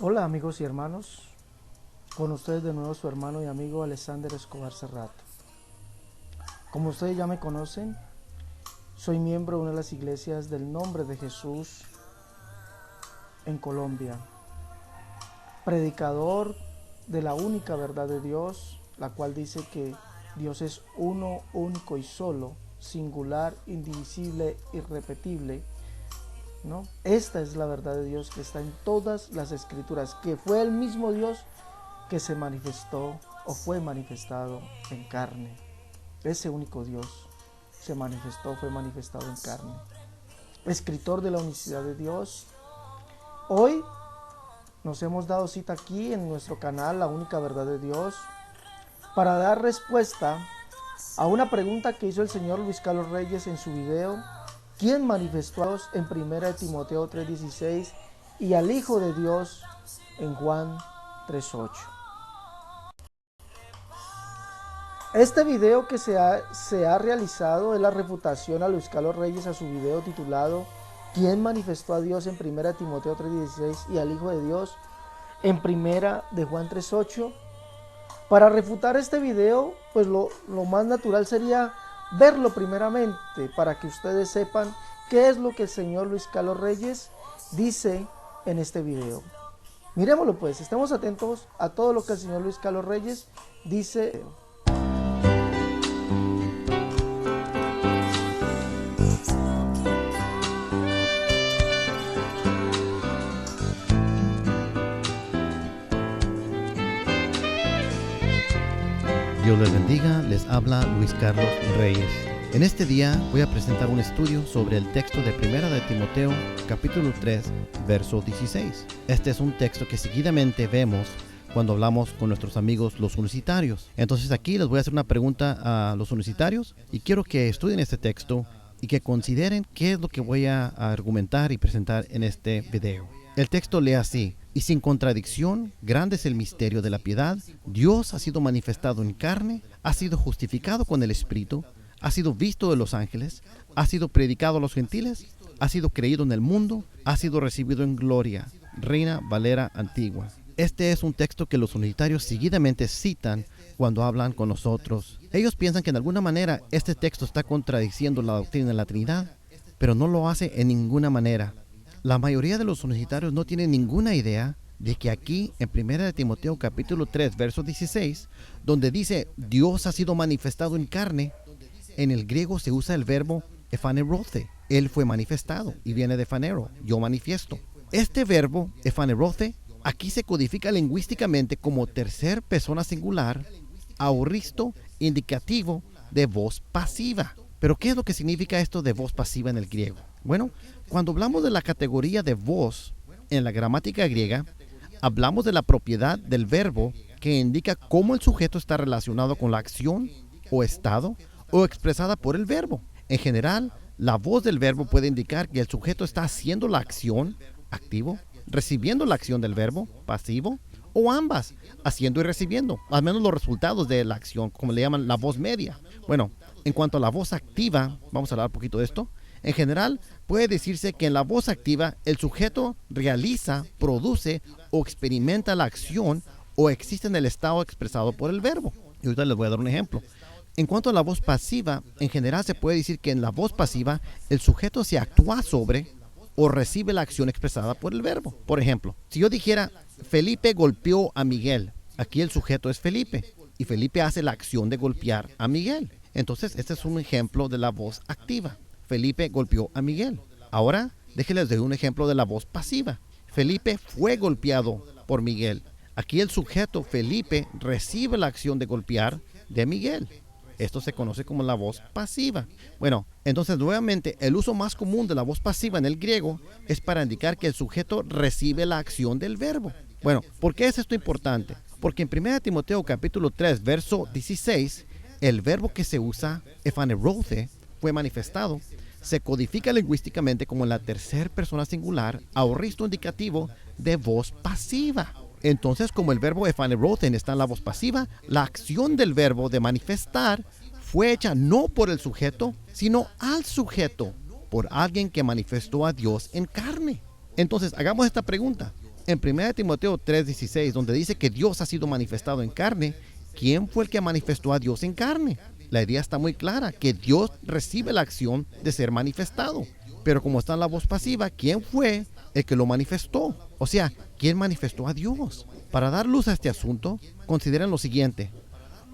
Hola amigos y hermanos, con ustedes de nuevo su hermano y amigo Alexander Escobar Serrato. Como ustedes ya me conocen, soy miembro de una de las iglesias del Nombre de Jesús en Colombia, predicador de la única verdad de Dios, la cual dice que Dios es uno, único y solo, singular, indivisible, irrepetible, ¿no? Esta es la verdad de Dios que está en todas las escrituras, que fue el mismo Dios que se manifestó o fue manifestado en carne. Ese único Dios se manifestó, fue manifestado en carne. Escritor de la unicidad de Dios. Hoy nos hemos dado cita aquí en nuestro canal La Única Verdad de Dios para dar respuesta a una pregunta que hizo el señor Luis Carlos Reyes en su video: ¿quién manifestó a Dios en 1 Timoteo 3:16 y al Hijo de Dios en Juan 3:8? Este video que se ha realizado es la refutación a Luis Carlos Reyes a su video titulado ¿quién manifestó a Dios en 1 Timoteo 3:16 y al Hijo de Dios en 1 de Juan 3:8? Para refutar este video, pues lo más natural sería verlo primeramente para que ustedes sepan qué es lo que el señor Luis Carlos Reyes dice en este video. Miremoslo pues, estemos atentos a todo lo que el señor Luis Carlos Reyes dice. Dios les bendiga, les habla Luis Carlos Reyes. En este día voy a presentar un estudio sobre el texto de 1 de Timoteo, capítulo 3, verso 16. Este es un texto que seguidamente vemos cuando hablamos con nuestros amigos los universitarios. Entonces aquí les voy a hacer una pregunta a los universitarios y quiero que estudien este texto y que consideren qué es lo que voy a argumentar y presentar en este video. El texto lee así: y sin contradicción, grande es el misterio de la piedad. Dios ha sido manifestado en carne, ha sido justificado con el Espíritu, ha sido visto de los ángeles, ha sido predicado a los gentiles, ha sido creído en el mundo, ha sido recibido en gloria. Reina Valera Antigua. Este es un texto que los universitarios seguidamente citan cuando hablan con nosotros. Ellos piensan que de alguna manera este texto está contradiciendo la doctrina de la Trinidad, pero no lo hace en ninguna manera. La mayoría de los universitarios no tienen ninguna idea de que aquí en 1 de Timoteo capítulo 3 verso 16, donde dice Dios ha sido manifestado en carne, en el griego se usa el verbo ephanerothe. Él fue manifestado y viene de phanero, yo manifiesto. Este verbo ephanerothe aquí se codifica lingüísticamente como tercer persona singular, aorristo, indicativo de voz pasiva. Pero ¿qué es lo que significa esto de voz pasiva en el griego? Bueno, cuando hablamos de la categoría de voz en la gramática griega, hablamos de la propiedad del verbo que indica cómo el sujeto está relacionado con la acción o estado o expresada por el verbo. En general, la voz del verbo puede indicar que el sujeto está haciendo la acción, activo, recibiendo la acción del verbo, pasivo, o ambas, haciendo y recibiendo, al menos los resultados de la acción, como le llaman la voz media. Bueno, en cuanto a la voz activa, vamos a hablar un poquito de esto. En general, puede decirse que en la voz activa el sujeto realiza, produce o experimenta la acción o existe en el estado expresado por el verbo. Y ahorita les voy a dar un ejemplo. En cuanto a la voz pasiva, en general se puede decir que en la voz pasiva el sujeto se actúa sobre o recibe la acción expresada por el verbo. Por ejemplo, si yo dijera Felipe golpeó a Miguel, aquí el sujeto es Felipe y Felipe hace la acción de golpear a Miguel. Entonces, este es un ejemplo de la voz activa. Felipe golpeó a Miguel. Ahora, déjenles dar un ejemplo de la voz pasiva. Felipe fue golpeado por Miguel. Aquí el sujeto Felipe recibe la acción de golpear de Miguel. Esto se conoce como la voz pasiva. Bueno, entonces nuevamente el uso más común de la voz pasiva en el griego es para indicar que el sujeto recibe la acción del verbo. Bueno, ¿por qué es esto importante? Porque en 1 Timoteo capítulo 3 verso 16, el verbo que se usa, ephanerothe, fue manifestado, se codifica lingüísticamente como la tercera persona singular, aorristo indicativo de voz pasiva. Entonces, como el verbo ephanerothen está en la voz pasiva, la acción del verbo de manifestar fue hecha no por el sujeto, sino al sujeto, por alguien que manifestó a Dios en carne. Entonces, hagamos esta pregunta. En 1 Timoteo 3:16, donde dice que Dios ha sido manifestado en carne, ¿quién fue el que manifestó a Dios en carne? La idea está muy clara, que Dios recibe la acción de ser manifestado. Pero como está en la voz pasiva, ¿quién fue el que lo manifestó? O sea, ¿quién manifestó a Dios? Para dar luz a este asunto, consideren lo siguiente.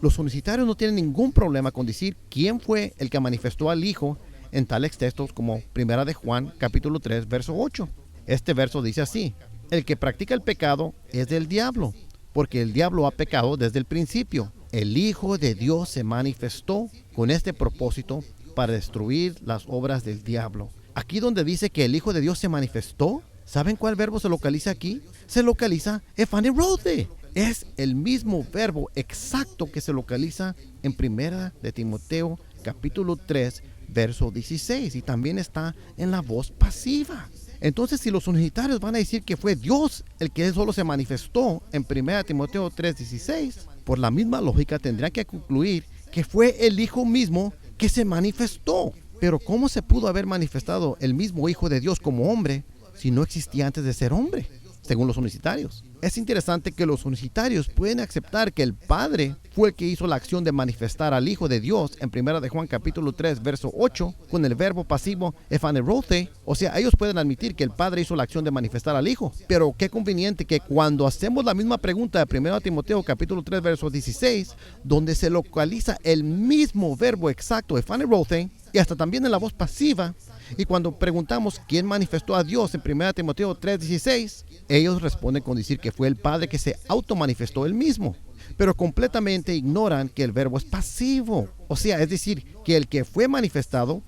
Los unicitarios no tienen ningún problema con decir quién fue el que manifestó al Hijo en tales textos como 1 de Juan, capítulo 3, verso 8. Este verso dice así: el que practica el pecado es del diablo, porque el diablo ha pecado desde el principio. El Hijo de Dios se manifestó con este propósito para destruir las obras del diablo. Aquí donde dice que el Hijo de Dios se manifestó, ¿saben cuál verbo se localiza aquí? Se localiza ephanerothe. Es el mismo verbo exacto que se localiza en 1 de Timoteo capítulo 3 verso 16 y también está en la voz pasiva. Entonces, si los unitarios van a decir que fue Dios el que solo se manifestó en 1 Timoteo 3:16, por la misma lógica tendrían que concluir que fue el Hijo mismo que se manifestó. Pero ¿cómo se pudo haber manifestado el mismo Hijo de Dios como hombre si no existía antes de ser hombre? Según los unicitarios. Es interesante que los unicitarios pueden aceptar que el Padre fue el que hizo la acción de manifestar al Hijo de Dios en 1 de Juan capítulo 3 verso 8 con el verbo pasivo ephanerothe. O sea, ellos pueden admitir que el Padre hizo la acción de manifestar al Hijo. Pero qué conveniente que cuando hacemos la misma pregunta de 1 Timoteo capítulo 3 verso 16, donde se localiza el mismo verbo exacto ephanerothe y hasta también en la voz pasiva, y cuando preguntamos quién manifestó a Dios en 1 Timoteo 3:16, ellos responden con decir que fue el Padre que se automanifestó él mismo, pero completamente ignoran que el verbo es pasivo. O sea, es decir, que el que fue manifestado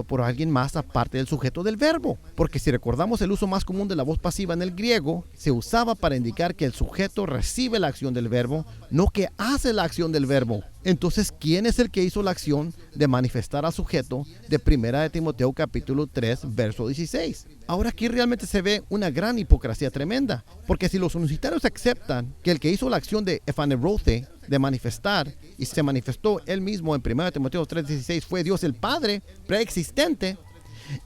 por alguien más aparte del sujeto del verbo. Porque si recordamos el uso más común de la voz pasiva en el griego, se usaba para indicar que el sujeto recibe la acción del verbo, no que hace la acción del verbo. Entonces, ¿quién es el que hizo la acción de manifestar al sujeto de 1 de Timoteo capítulo 3, verso 16? Ahora aquí realmente se ve una gran hipocresía tremenda, porque si los unicitarios aceptan que el que hizo la acción de ephanerothe, de manifestar, y se manifestó él mismo en 1 de Timoteo 3:16, fue Dios el Padre preexistente,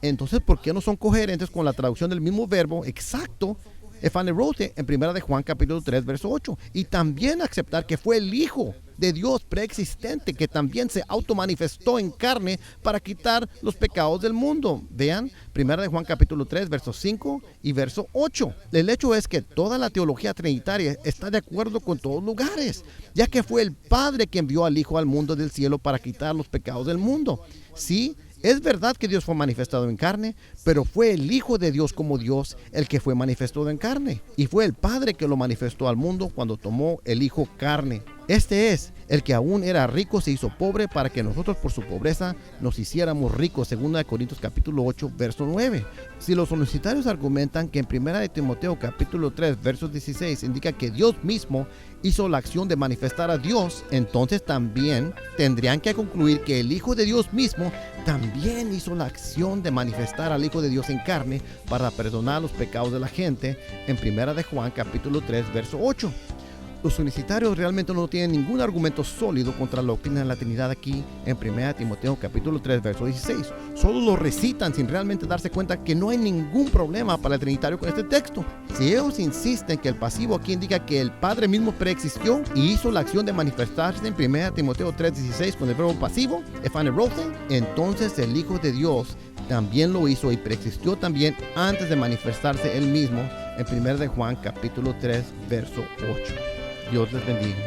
entonces ¿por qué no son coherentes con la traducción del mismo verbo exacto ephanerothe en 1 de Juan capítulo 3 verso 8, y también aceptar que fue el Hijo de Dios preexistente que también se automanifestó en carne para quitar los pecados del mundo? Vean 1 de Juan capítulo 3 verso 5 y verso 8. El hecho es que toda la teología trinitaria está de acuerdo con todos lugares, ya que fue el Padre que envió al Hijo al mundo del cielo para quitar los pecados del mundo. Sí, es verdad que Dios fue manifestado en carne, pero fue el Hijo de Dios como Dios el que fue manifestado en carne. Y fue el Padre que lo manifestó al mundo cuando tomó el Hijo carne. Este es el que aún era rico se hizo pobre para que nosotros por su pobreza nos hiciéramos ricos, 2 Corintios capítulo 8 verso 9. Si los unicitarios argumentan que en 1 de Timoteo capítulo 3 verso 16 indica que Dios mismo hizo la acción de manifestar a Dios, entonces también tendrían que concluir que el Hijo de Dios mismo también hizo la acción de manifestar al Hijo de Dios en carne para perdonar los pecados de la gente en 1 de Juan capítulo 3 verso 8. Los unicitarios realmente no tienen ningún argumento sólido contra la doctrina de la Trinidad aquí en 1 Timoteo capítulo 3 verso 16. Solo lo recitan sin realmente darse cuenta que no hay ningún problema para el trinitario con este texto. Si ellos insisten que el pasivo aquí indica que el Padre mismo preexistió y hizo la acción de manifestarse en 1 Timoteo 3:16 con el verbo pasivo, ephanerothe, entonces el Hijo de Dios también lo hizo y preexistió también antes de manifestarse él mismo en 1 de Juan capítulo 3 verso 8. Dios les bendiga.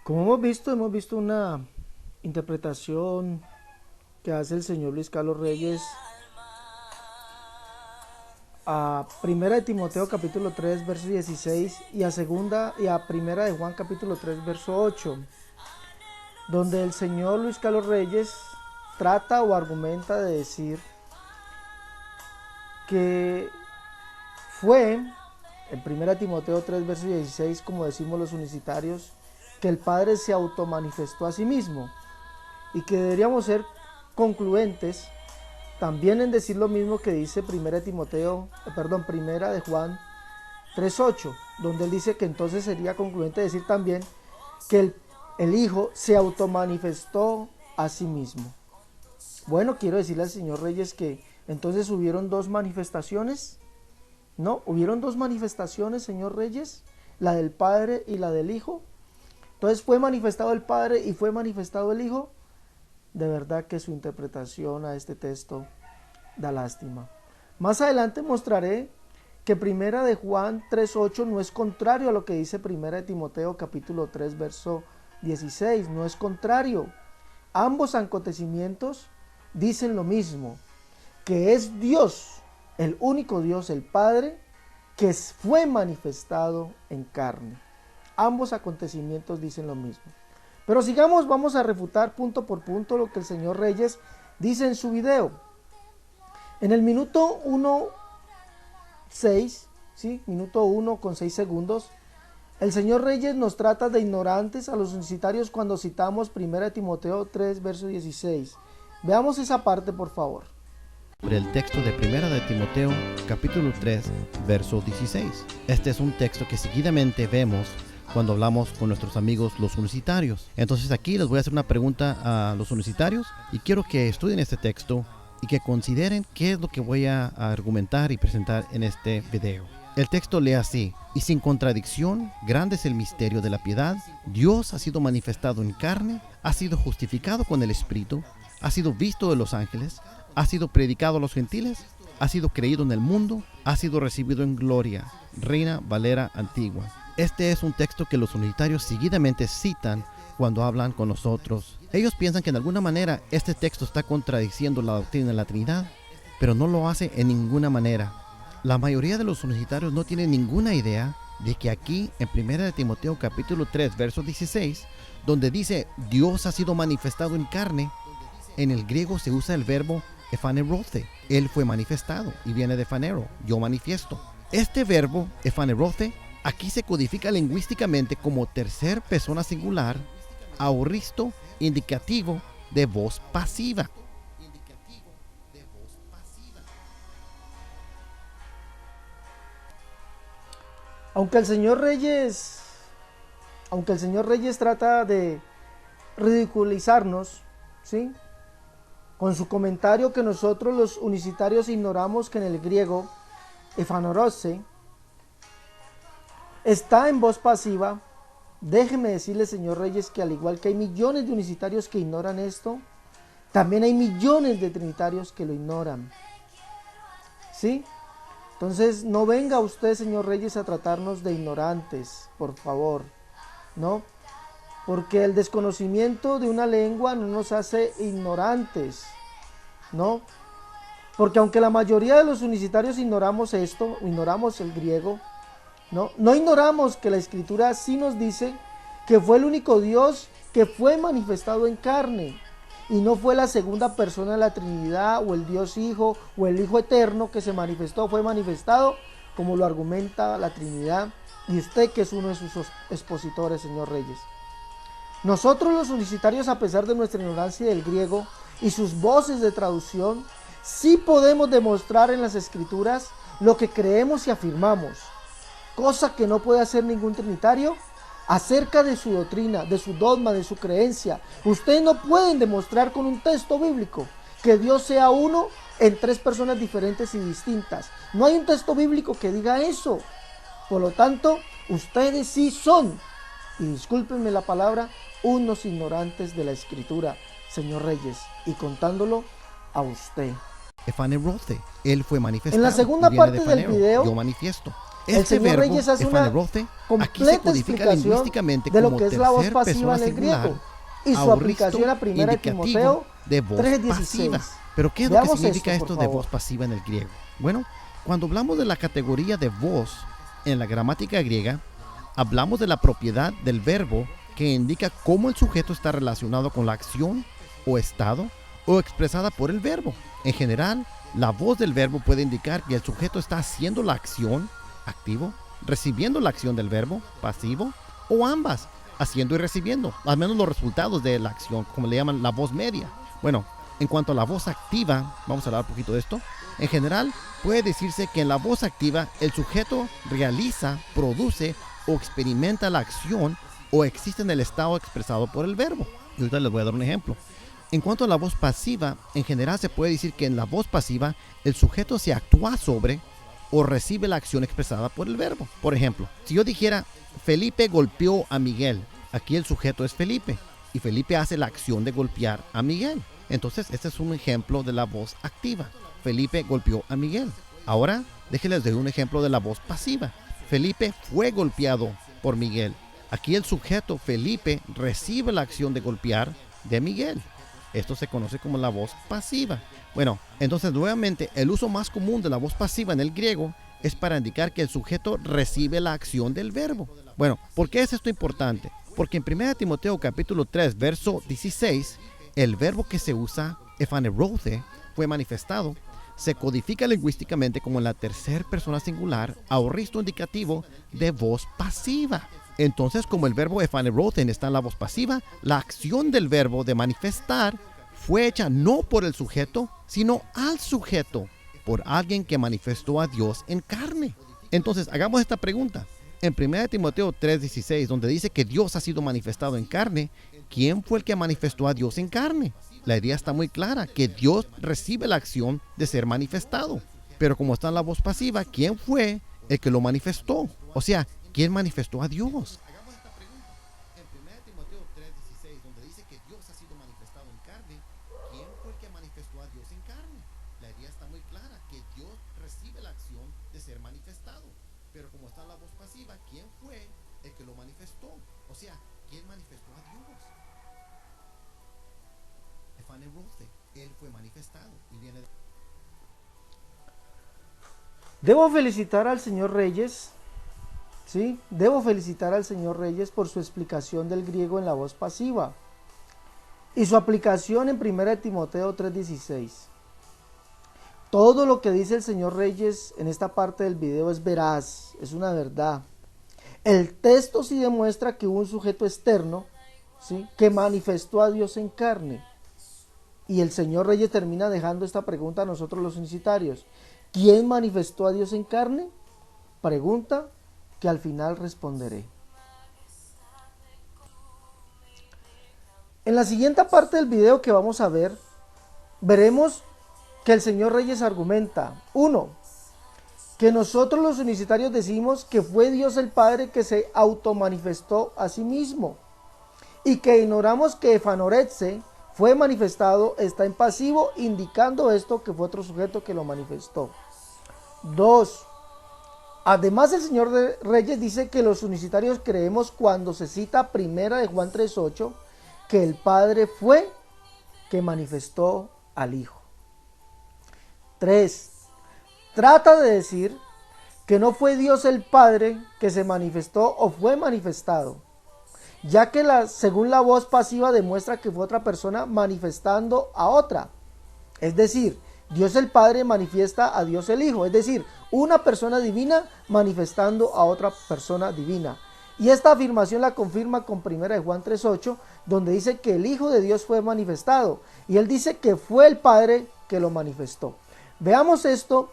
Como hemos visto una interpretación que hace el señor Luis Carlos Reyes a 1 de Timoteo capítulo 3 verso 16 y a 1 de Juan capítulo 3 verso 8, donde el señor Luis Carlos Reyes trata o argumenta de decir que fue en 1 de Timoteo 3 verso 16, como decimos los unicitarios, que el Padre se automanifestó a sí mismo, y que deberíamos ser concluentes también en decir lo mismo que dice primera de Juan 3:8, donde él dice que entonces sería concluyente decir también que el Hijo se automanifestó a sí mismo. Bueno, quiero decirle al señor Reyes que entonces hubieron dos manifestaciones. ¿No? ¿Hubieron dos manifestaciones, señor Reyes? La del Padre y la del Hijo. Entonces fue manifestado el Padre y fue manifestado el Hijo. De verdad que su interpretación a este texto da lástima. Más adelante mostraré que primera de Juan 3:8 no es contrario a lo que dice primera de Timoteo capítulo 3 verso 16. No es contrario. Ambos acontecimientos dicen lo mismo, que es Dios, el único Dios, el Padre, que fue manifestado en carne. Ambos acontecimientos dicen lo mismo. Pero sigamos, vamos a refutar punto por punto lo que el señor Reyes dice en su video. En el minuto 1:6, ¿sí? Minuto 1 con 6 segundos, el señor Reyes nos trata de ignorantes a los unicitarios cuando citamos 1 Timoteo 3, verso 16. Veamos esa parte, por favor. Sobre el texto de Primera de Timoteo, capítulo 3, verso 16. Este es un texto que seguidamente vemos cuando hablamos con nuestros amigos los unicitarios. Entonces aquí les voy a hacer una pregunta a los unicitarios y quiero que estudien este texto y que consideren qué es lo que voy a argumentar y presentar en este video. El texto lee así: y sin contradicción, grande es el misterio de la piedad. Dios ha sido manifestado en carne, ha sido justificado con el Espíritu, ha sido visto de los ángeles, ha sido predicado a los gentiles, ha sido creído en el mundo, ha sido recibido en gloria. Reina Valera Antigua. Este es un texto que los unitarios seguidamente citan cuando hablan con nosotros. Ellos piensan que de alguna manera este texto está contradiciendo la doctrina de la Trinidad, pero no lo hace en ninguna manera. La mayoría de los unitarios no tienen ninguna idea de que aquí en 1 Timoteo capítulo 3 verso 16, donde dice Dios ha sido manifestado en carne, en el griego se usa el verbo ephanerothe. Él fue manifestado y viene de phanero, yo manifiesto. Este verbo ephanerothe aquí se codifica lingüísticamente como tercer persona singular, aorristo, indicativo de voz pasiva. Aunque el señor Reyes trata de ridiculizarnos, ¿sí?, con su comentario que nosotros los unicitarios ignoramos que en el griego ephanerothe está en voz pasiva. Déjeme decirle, señor Reyes, que al igual que hay millones de unicitarios que ignoran esto, también hay millones de trinitarios que lo ignoran. ¿Sí? Entonces, no venga usted, señor Reyes, a tratarnos de ignorantes, por favor, ¿no? Porque el desconocimiento de una lengua no nos hace ignorantes, ¿no? Porque aunque la mayoría de los unicitarios ignoramos esto, ignoramos el griego, no ignoramos que la Escritura sí nos dice que fue el único Dios que fue manifestado en carne, y no fue la segunda persona de la Trinidad o el Dios Hijo o el Hijo Eterno que se manifestó, fue manifestado como lo argumenta la Trinidad y usted que es uno de sus expositores, señor Reyes. Nosotros los unicitarios, a pesar de nuestra ignorancia del griego y sus voces de traducción, sí podemos demostrar en las Escrituras lo que creemos y afirmamos, cosa que no puede hacer ningún trinitario acerca de su doctrina, de su dogma, de su creencia. Ustedes no pueden demostrar con un texto bíblico que Dios sea uno en tres personas diferentes y distintas. No hay un texto bíblico que diga eso. Por lo tanto, ustedes sí son, y discúlpenme la palabra, unos ignorantes de la Escritura, señor Reyes, y contándolo a usted. Ephanerothe, él fue manifestado. En la segunda parte del video, yo manifiesto. El señor Reyes hace una completa explicación de lo que es la voz pasiva en el griego y su aplicación a 1 Timoteo 3:16. Pero ¿qué es lo que significa esto de voz pasiva en el griego? Bueno, cuando hablamos de la categoría de voz en la gramática griega, hablamos de la propiedad del verbo que indica cómo el sujeto está relacionado con la acción o estado o expresada por el verbo. En general, la voz del verbo puede indicar que el sujeto está haciendo la acción, activo, recibiendo la acción del verbo, pasivo, o ambas, haciendo y recibiendo, al menos los resultados de la acción, como le llaman la voz media. Bueno, En cuanto a la voz activa, vamos a hablar un poquito de esto. En general, puede decirse que en la voz activa el sujeto realiza, produce o experimenta la acción o existe en el estado expresado por el verbo. Y ahorita les voy a dar un ejemplo. En cuanto a la voz pasiva, en general se puede decir que en la voz pasiva el sujeto se actúa sobre o recibe la acción expresada por el verbo. Por ejemplo, si yo dijera Felipe golpeó a Miguel, aquí el sujeto es Felipe y Felipe hace la acción de golpear a Miguel. Entonces este es un ejemplo de la voz activa. Felipe golpeó a Miguel. Ahora déjenles dar un ejemplo de la voz pasiva. Felipe fue golpeado por Miguel. Aquí el sujeto Felipe recibe la acción de golpear de Miguel. Esto se conoce como la voz pasiva. Bueno, entonces nuevamente el uso más común de la voz pasiva en el griego es para indicar que el sujeto recibe la acción del verbo. Bueno, ¿por qué es esto importante? Porque en 1 Timoteo capítulo 3, verso 16, el verbo que se usa, ephanerothe, fue manifestado, se codifica lingüísticamente como en la tercera persona singular, aorristo indicativo de voz pasiva. Entonces, como el verbo ephanerothe está en la voz pasiva, la acción del verbo de manifestar fue hecha no por el sujeto, sino al sujeto, por alguien que manifestó a Dios en carne. Entonces, hagamos esta pregunta. En 1 Timoteo 3:16, donde dice que Dios ha sido manifestado en carne, ¿quién fue el que manifestó a Dios en carne? La idea está muy clara, que Dios recibe la acción de ser manifestado. Pero como está en la voz pasiva, ¿quién fue el que lo manifestó? O sea, ¿quién manifestó a Dios? Hagamos esta pregunta. En 1 Timoteo 3:16, donde dice que Dios ha sido manifestado en carne, ¿quién fue el que manifestó a Dios en carne? La idea está muy clara, que Dios recibe la acción de ser manifestado. Pero como está en la voz pasiva, ¿quién fue el que lo manifestó? O sea, ¿quién manifestó a Dios? Ephanerothe, él fue manifestado y viene. Debo felicitar al señor Reyes. ¿Sí? Debo felicitar al señor Reyes por su explicación del griego en la voz pasiva y su aplicación en 1 Timoteo 3:16. Todo lo que dice el señor Reyes en esta parte del video es veraz, es una verdad. El texto sí demuestra que hubo un sujeto externo, ¿sí?, que manifestó a Dios en carne. Y el señor Reyes termina dejando esta pregunta a nosotros los unicitarios. ¿Quién manifestó a Dios en carne? Pregunta que al final responderé. En la siguiente parte del video que vamos a ver, veremos que el señor Reyes argumenta: 1. Que nosotros los unicitarios decimos que fue Dios el Padre que se automanifestó a sí mismo, y que ignoramos que ephanerothe fue manifestado, está en pasivo, indicando esto que fue otro sujeto que lo manifestó. 2. Además, el señor Reyes dice que los unicitarios creemos cuando se cita 1 de Juan 3:8 que el Padre fue que manifestó al Hijo. 3. Trata de decir que no fue Dios el Padre que se manifestó o fue manifestado, ya que según la voz pasiva demuestra que fue otra persona manifestando a otra. Es decir, Dios el Padre manifiesta a Dios el Hijo, es decir, una persona divina manifestando a otra persona divina. Y esta afirmación la confirma con 1 de Juan 3:8, donde dice que el Hijo de Dios fue manifestado, y él dice que fue el Padre que lo manifestó. Veamos esto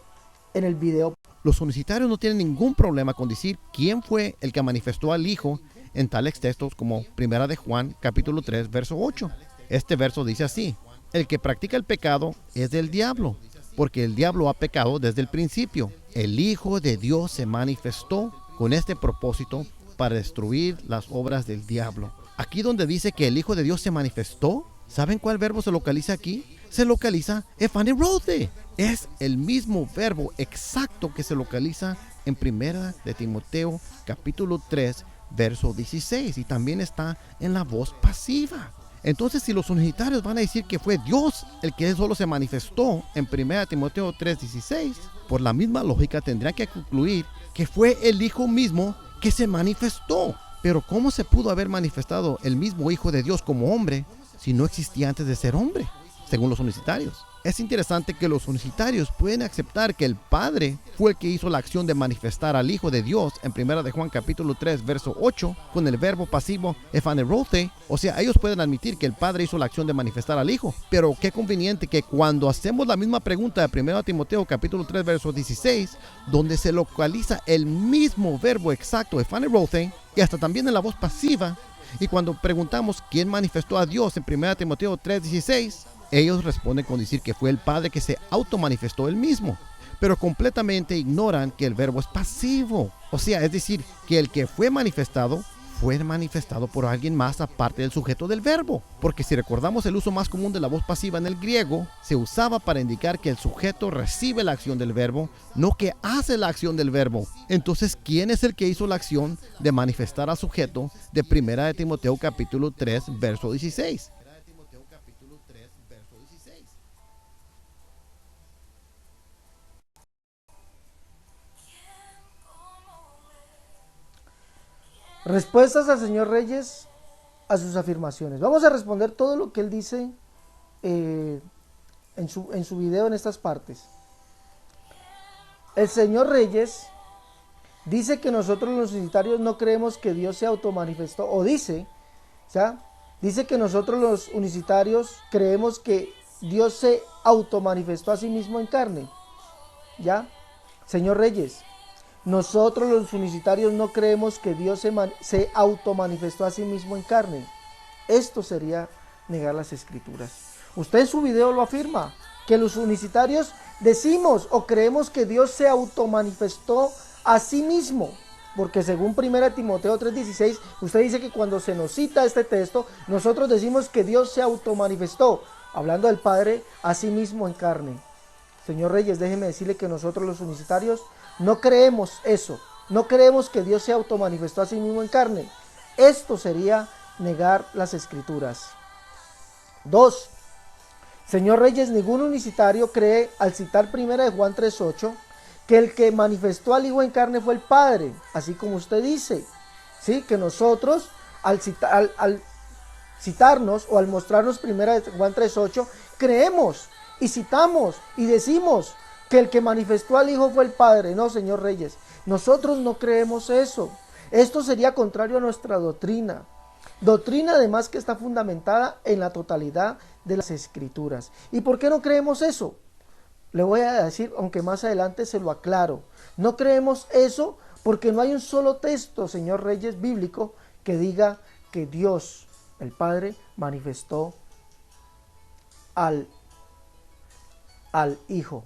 en el video. Los unicitarios no tienen ningún problema con decir quién fue el que manifestó al Hijo en tales textos como 1 de Juan capítulo 3 verso 8. Este verso dice así: el que practica el pecado es del diablo, porque el diablo ha pecado desde el principio. El Hijo de Dios se manifestó con este propósito, para destruir las obras del diablo. Aquí donde dice que el Hijo de Dios se manifestó, ¿saben cuál verbo se localiza aquí? Se localiza ephanerothe. Es el mismo verbo exacto que se localiza en 1 de Timoteo capítulo 3 verso 16, y también está en la voz pasiva. Entonces, si los unicitarios van a decir que fue Dios el que solo se manifestó en 1 Timoteo 3:16, por la misma lógica tendrían que concluir que fue el Hijo mismo que se manifestó. Pero ¿cómo se pudo haber manifestado el mismo Hijo de Dios como hombre si no existía antes de ser hombre? según los unicitarios. Es interesante que los unicitarios pueden aceptar que el Padre fue el que hizo la acción de manifestar al Hijo de Dios en 1 de Juan capítulo 3 verso 8 con el verbo pasivo ephanerothe. O sea, ellos pueden admitir que el Padre hizo la acción de manifestar al Hijo. Pero qué conveniente que cuando hacemos la misma pregunta de 1 Timoteo capítulo 3 verso 16, donde se localiza el mismo verbo exacto ephanerothe y hasta también en la voz pasiva, y cuando preguntamos quién manifestó a Dios en 1 Timoteo 3:16, ellos responden con decir que fue el Padre que se automanifestó él mismo, pero completamente ignoran que el verbo es pasivo. O sea, es decir, que el que fue manifestado por alguien más aparte del sujeto del verbo. Porque si recordamos el uso más común de la voz pasiva en el griego, se usaba para indicar que el sujeto recibe la acción del verbo, no que hace la acción del verbo. Entonces, ¿quién es el que hizo la acción de manifestar al sujeto de 1 de Timoteo capítulo 3, verso 16? Respuestas al señor Reyes a sus afirmaciones. Vamos a responder todo lo que él dice en su video en estas partes. El señor Reyes dice que nosotros los unicitarios no creemos que Dios se automanifestó, o dice que nosotros los unicitarios creemos que Dios se automanifestó a sí mismo en carne. ¿Ya? Señor Reyes, nosotros los unicitarios no creemos que Dios se automanifestó a sí mismo en carne. Esto sería negar las escrituras. Usted en su video lo afirma, que los unicitarios decimos o creemos que Dios se automanifestó a sí mismo. Porque según 1 Timoteo 3:16, usted dice que cuando se nos cita este texto, nosotros decimos que Dios se automanifestó, hablando del Padre, a sí mismo en carne. Señor Reyes, déjeme decirle que nosotros los unicitarios no creemos eso. No creemos que Dios se automanifestó a sí mismo en carne. Esto sería negar las escrituras. 2. Señor Reyes, ningún unicitario cree, al citar 1 de Juan 3:8, que el que manifestó al Hijo en carne fue el Padre, así como usted dice. ¿Sí? Que nosotros, al citarnos o al mostrarnos 1 de Juan 3:8, creemos y citamos y decimos que el que manifestó al Hijo fue el Padre. No, señor Reyes, nosotros no creemos eso. Esto sería contrario a nuestra doctrina. Doctrina además que está fundamentada en la totalidad de las escrituras. ¿Y por qué no creemos eso? Le voy a decir, aunque más adelante se lo aclaro. No creemos eso porque no hay un solo texto, señor Reyes, bíblico, que diga que Dios, el Padre, manifestó al Hijo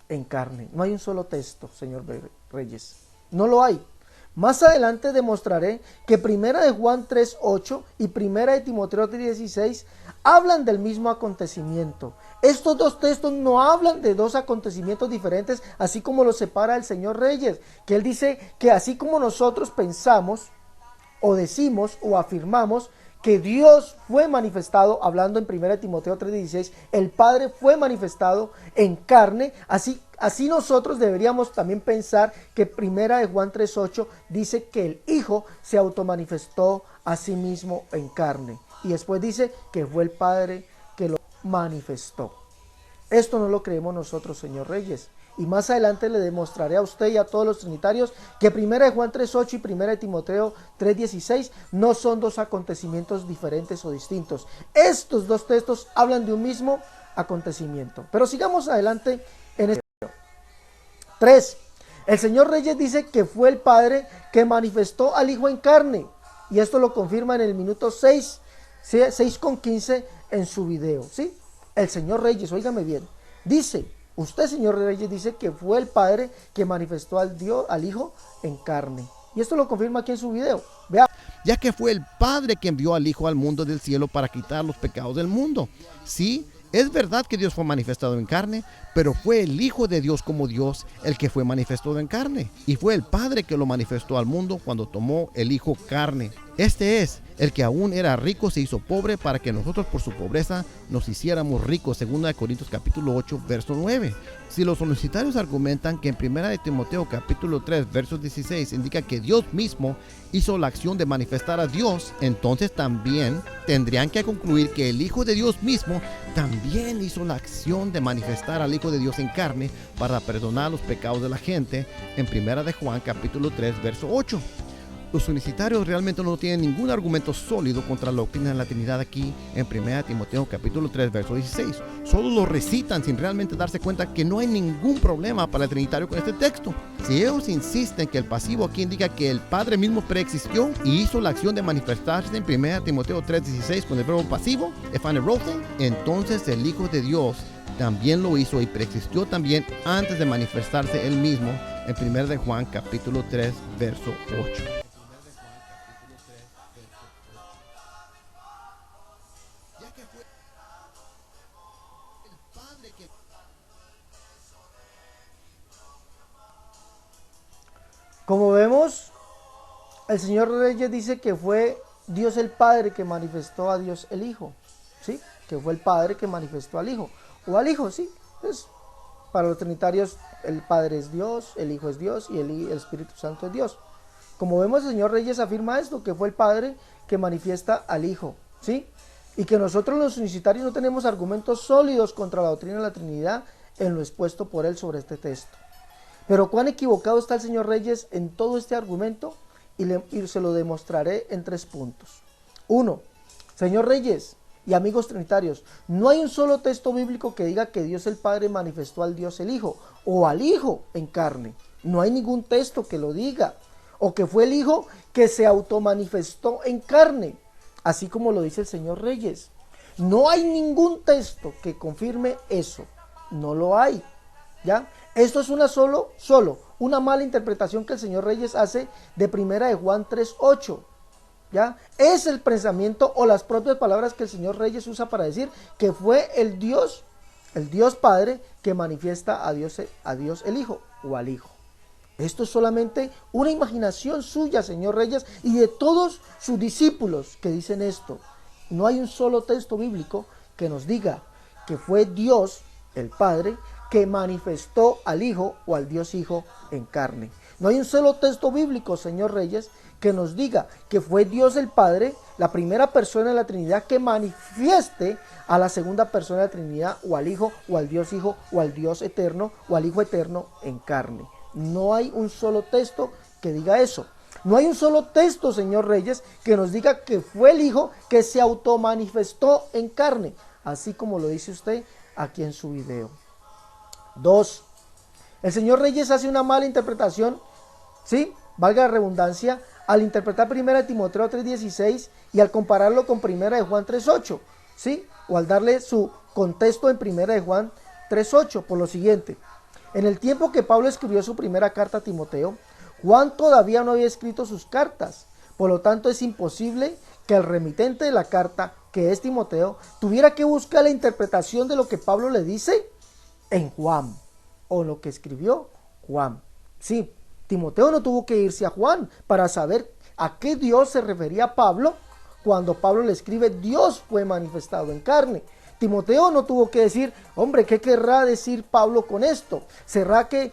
en carne. No hay un solo texto, señor Reyes. No lo hay. Más adelante demostraré que 1 de Juan 3:8 y 1 de Timoteo 3:16 hablan del mismo acontecimiento. Estos dos textos no hablan de dos acontecimientos diferentes, así como los separa el señor Reyes, que él dice que así como nosotros pensamos o decimos o afirmamos que Dios fue manifestado, hablando en 1 de Timoteo 3:16, el Padre fue manifestado en carne, así nosotros deberíamos también pensar que 1 de Juan 3:8 dice que el Hijo se automanifestó a sí mismo en carne. Y después dice que fue el Padre que lo manifestó. Esto no lo creemos nosotros, señor Reyes. Y más adelante le demostraré a usted y a todos los trinitarios que 1 de Juan 3:8 y 1 de Timoteo 3:16 no son dos acontecimientos diferentes o distintos. Estos dos textos hablan de un mismo acontecimiento. Pero sigamos adelante en este video. 3. El señor Reyes dice que fue el Padre que manifestó al Hijo en carne. Y esto lo confirma en el minuto 6:15 en su video. ¿Sí? El señor Reyes, óigame bien, dice... Usted, señor Reyes, dice que fue el Padre que manifestó al Hijo en carne. Y esto lo confirma aquí en su video. Vea. Ya que fue el Padre que envió al Hijo al mundo del cielo para quitar los pecados del mundo. Sí, es verdad que Dios fue manifestado en carne, pero fue el Hijo de Dios como Dios el que fue manifestado en carne. Y fue el Padre que lo manifestó al mundo cuando tomó el Hijo carne. Este es el que aún era rico se hizo pobre para que nosotros por su pobreza nos hiciéramos ricos. 2 Corintios capítulo 8 verso 9. Si los universitarios argumentan que en 1 de Timoteo capítulo 3 verso 16 indica que Dios mismo hizo la acción de manifestar a Dios, entonces también tendrían que concluir que el Hijo de Dios mismo también hizo la acción de manifestar al Hijo de Dios en carne para perdonar los pecados de la gente en 1 de Juan capítulo 3 verso 8. Los unicitarios realmente no tienen ningún argumento sólido contra la doctrina de la Trinidad aquí en 1 Timoteo capítulo 3 verso 16. Solo lo recitan sin realmente darse cuenta que no hay ningún problema para el trinitario con este texto. Si ellos insisten que el pasivo aquí indica que el Padre mismo preexistió y hizo la acción de manifestarse en 1 Timoteo 3 16 con el verbo pasivo, efanerosen, entonces el Hijo de Dios también lo hizo y preexistió también antes de manifestarse él mismo en 1 de Juan capítulo 3 verso 8. Como vemos, el señor Reyes dice que fue Dios el Padre que manifestó a Dios el Hijo, ¿sí? Que fue el Padre que manifestó al Hijo, o al Hijo, ¿sí? Pues, para los trinitarios, el Padre es Dios, el Hijo es Dios y el Espíritu Santo es Dios. Como vemos, el señor Reyes afirma esto, que fue el Padre que manifiesta al Hijo, ¿sí? Y que nosotros los unicitarios no tenemos argumentos sólidos contra la doctrina de la Trinidad en lo expuesto por él sobre este texto. Pero cuán equivocado está el señor Reyes en todo este argumento y se lo demostraré en 3 puntos. 1. Señor Reyes y amigos trinitarios, no hay un solo texto bíblico que diga que Dios el Padre manifestó al Dios el Hijo o al Hijo en carne. No hay ningún texto que lo diga, o que fue el Hijo que se automanifestó en carne, así como lo dice el señor Reyes. No hay ningún texto que confirme eso, no lo hay, ¿ya? Esto es solo una mala interpretación que el señor Reyes hace de 1 de Juan 3:8, ¿ya? Es el pensamiento o las propias palabras que el señor Reyes usa para decir que fue el Dios Padre que manifiesta a Dios el Hijo o al Hijo. Esto es solamente una imaginación suya, señor Reyes, y de todos sus discípulos que dicen esto. No hay un solo texto bíblico que nos diga que fue Dios el Padre que manifestó al Hijo o al Dios Hijo en carne. No hay un solo texto bíblico, señor Reyes, que nos diga que fue Dios el Padre, la primera persona de la Trinidad, que manifieste a la segunda persona de la Trinidad, o al Hijo, o al Dios Hijo, o al Dios eterno, o al Hijo eterno en carne. No hay un solo texto que diga eso. No hay un solo texto, señor Reyes, que nos diga que fue el Hijo que se automanifestó en carne, así como lo dice usted aquí en su video. 2. El señor Reyes hace una mala interpretación, ¿sí? Valga la redundancia, al interpretar 1 Timoteo 3:16 y al compararlo con 1 de Juan 3:8, ¿sí? O al darle su contexto en 1 de Juan 3:8, por lo siguiente. En el tiempo que Pablo escribió su primera carta a Timoteo, Juan todavía no había escrito sus cartas. Por lo tanto, es imposible que el remitente de la carta, que es Timoteo, tuviera que buscar la interpretación de lo que Pablo le dice en Juan, o lo que escribió Juan. Sí, Timoteo no tuvo que irse a Juan para saber a qué Dios se refería Pablo cuando Pablo le escribe Dios fue manifestado en carne. Timoteo no tuvo que decir, hombre, ¿qué querrá decir Pablo con esto? ¿Será que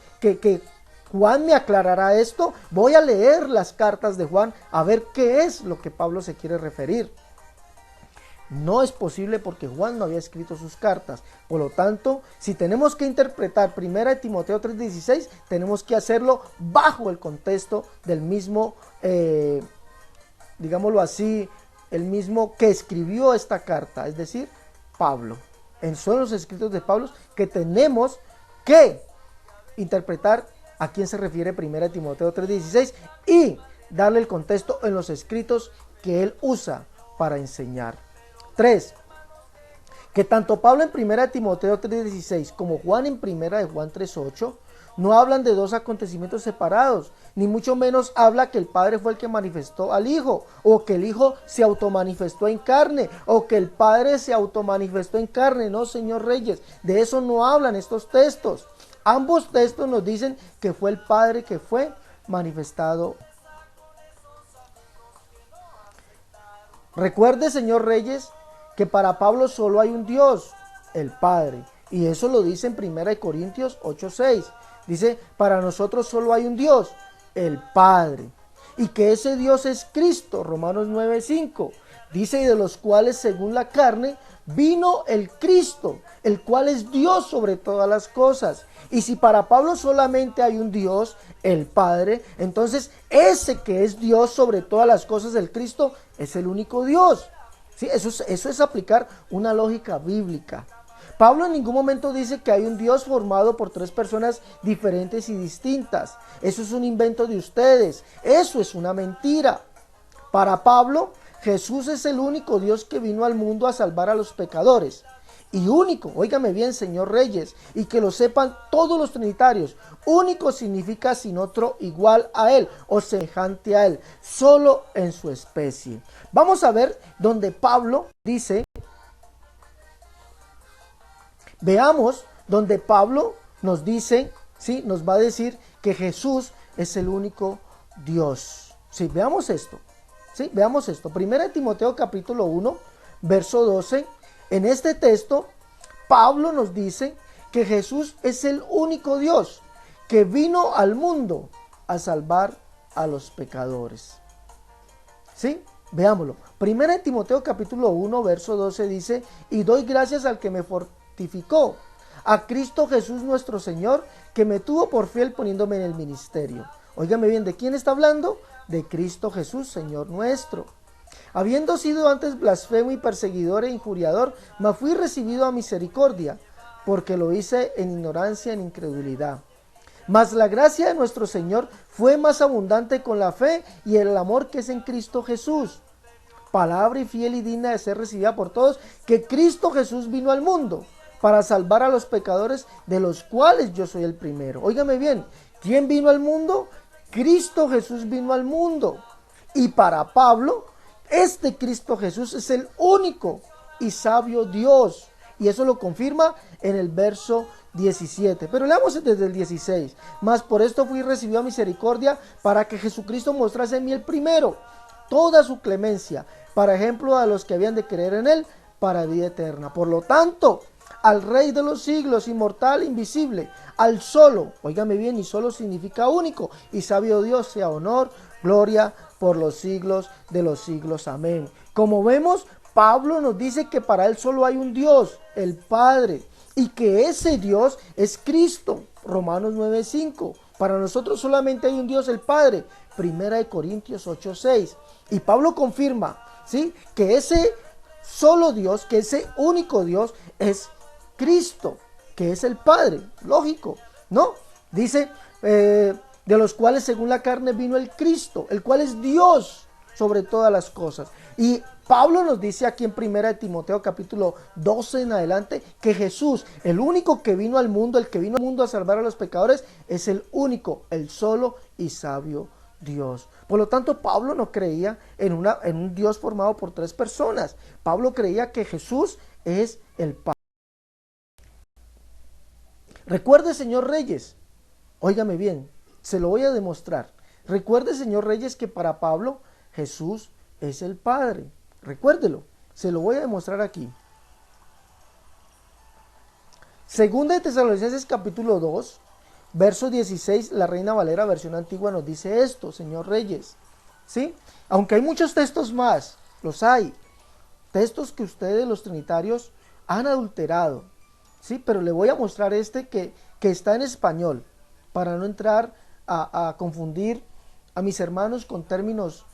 Juan me aclarará esto? Voy a leer las cartas de Juan a ver qué es lo que Pablo se quiere referir. No es posible porque Juan no había escrito sus cartas. Por lo tanto, si tenemos que interpretar 1 de Timoteo 3:16, tenemos que hacerlo bajo el contexto del mismo, digámoslo así, el mismo que escribió esta carta, es decir, Pablo. Son los escritos de Pablo que tenemos que interpretar a quién se refiere 1 de Timoteo 3:16 y darle el contexto en los escritos que él usa para enseñar. 3. Que tanto Pablo en 1 de Timoteo 3:16 como Juan en 1 de Juan 3:8 no hablan de dos acontecimientos separados, ni mucho menos habla que el Padre fue el que manifestó al Hijo, o que el Hijo se automanifestó en carne, o que el Padre se automanifestó en carne. No, señor Reyes, de eso no hablan estos textos. Ambos textos nos dicen que fue el Padre que fue manifestado. Recuerde, señor Reyes, que para Pablo solo hay un Dios, el Padre. Y eso lo dice en 1 Corintios 8:6. Dice, para nosotros solo hay un Dios, el Padre. Y que ese Dios es Cristo, Romanos 9:5. Dice, y de los cuales según la carne vino el Cristo, el cual es Dios sobre todas las cosas. Y si para Pablo solamente hay un Dios, el Padre, entonces ese que es Dios sobre todas las cosas, del Cristo, es el único Dios. ¿Sí? Eso es aplicar una lógica bíblica. Pablo en ningún momento dice que hay un Dios formado por tres personas diferentes y distintas. Eso es un invento de ustedes. Eso es una mentira. Para Pablo, Jesús es el único Dios que vino al mundo a salvar a los pecadores. Y único, óigame bien, señor Reyes, y que lo sepan todos los trinitarios, único significa sin otro igual a él o semejante a él, solo en su especie. Vamos a ver donde Pablo dice, veamos donde Pablo nos dice, ¿sí? Nos va a decir que Jesús es el único Dios. Sí, veamos esto. Sí, veamos esto. 1 Timoteo capítulo 1, verso 12. En este texto, Pablo nos dice que Jesús es el único Dios que vino al mundo a salvar a los pecadores. ¿Sí? Veámoslo. 1 Timoteo capítulo 1, verso 12 dice, y doy gracias al que me fortificó, a Cristo Jesús nuestro Señor, que me tuvo por fiel poniéndome en el ministerio. Óigame bien, ¿de quién está hablando? De Cristo Jesús, Señor nuestro. Habiendo sido antes blasfemo y perseguidor e injuriador, mas fui recibido a misericordia, porque lo hice en ignorancia, en incredulidad. Mas la gracia de nuestro Señor fue más abundante con la fe y el amor que es en Cristo Jesús. Palabra y fiel y digna de ser recibida por todos, que Cristo Jesús vino al mundo para salvar a los pecadores, de los cuales yo soy el primero. Óigame bien, ¿quién vino al mundo? Cristo Jesús vino al mundo. Y para Pablo, este Cristo Jesús es el único y sabio Dios. Y eso lo confirma en el verso 17. Pero leamos desde el 16. Mas por esto fui recibido a misericordia, para que Jesucristo mostrase en mí el primero toda su clemencia, para ejemplo a los que habían de creer en él, para vida eterna. Por lo tanto, al Rey de los siglos, inmortal, invisible, al solo, óigame bien, y solo significa único, y sabio Dios, sea honor, gloria por los siglos de los siglos. Amén. Como vemos, Pablo nos dice que para él solo hay un Dios, el Padre, y que ese Dios es Cristo. Romanos 9:5. Para nosotros solamente hay un Dios, el Padre. 1 Corintios 8:6. Y Pablo confirma, ¿sí?, que ese solo Dios, que ese único Dios es Cristo, que es el Padre. Lógico, ¿no? Dice, de los cuales según la carne vino el Cristo, el cual es Dios sobre todas las cosas. Y Pablo nos dice aquí en 1 Timoteo capítulo 12 en adelante, que Jesús, el único que vino al mundo, el que vino al mundo a salvar a los pecadores, es el único, el solo y sabio Dios. Por lo tanto, Pablo no creía en un Dios formado por tres personas. Pablo creía que Jesús es el Padre. Recuerde, señor Reyes, óigame bien, se lo voy a demostrar. Recuerde, señor Reyes, que para Pablo Jesús es el Padre. Recuérdelo, se lo voy a demostrar aquí. Segunda de Tesalonicenses capítulo 2, verso 16, la Reina Valera versión antigua nos dice esto, señor Reyes. ¿Sí? Aunque hay muchos textos más, los hay. Textos que ustedes, los trinitarios, han adulterado. ¿Sí? Pero le voy a mostrar este que está en español, para no entrar a confundir a mis hermanos con términos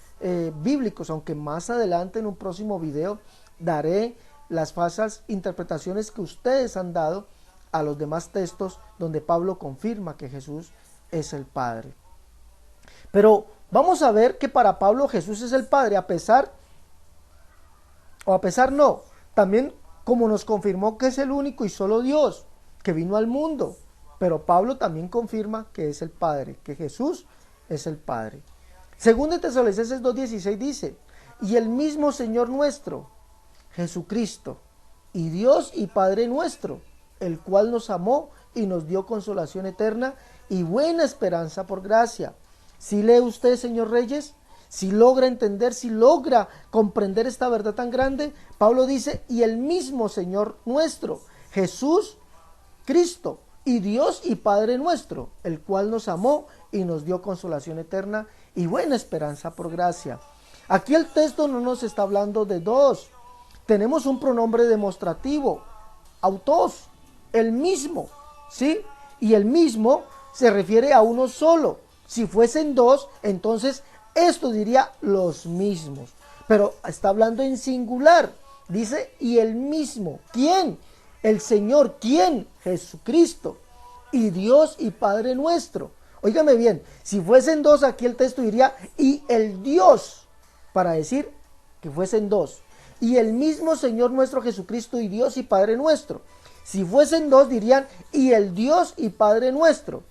bíblicos, aunque más adelante en un próximo video daré las falsas interpretaciones que ustedes han dado a los demás textos donde Pablo confirma que Jesús es el Padre. Pero vamos a ver que para Pablo Jesús es el Padre, a pesar no, también como nos confirmó que es el único y solo Dios que vino al mundo, pero Pablo también confirma que es el Padre, que Jesús es el Padre. Según de Tesalonicenses 2:16 dice, y el mismo Señor nuestro, Jesucristo, y Dios y Padre nuestro, el cual nos amó y nos dio consolación eterna y buena esperanza por gracia. Si lee usted, señor Reyes, si logra entender, si logra comprender esta verdad tan grande, Pablo dice, y el mismo Señor nuestro, Jesús Cristo, y Dios y Padre nuestro, el cual nos amó y nos dio consolación eterna y buena esperanza por gracia. Aquí el texto no nos está hablando de dos. Tenemos un pronombre demostrativo, autos, el mismo, ¿sí? Y el mismo se refiere a uno solo. Si fuesen dos, entonces esto diría los mismos. Pero está hablando en singular. Dice, y el mismo. ¿Quién? El Señor. ¿Quién? Jesucristo. Y Dios y Padre nuestro. Óigame bien, si fuesen dos, aquí el texto diría, y el Dios, para decir que fuesen dos. Y el mismo Señor nuestro Jesucristo y Dios y Padre nuestro. Si fuesen dos, dirían, y el Dios y Padre nuestro.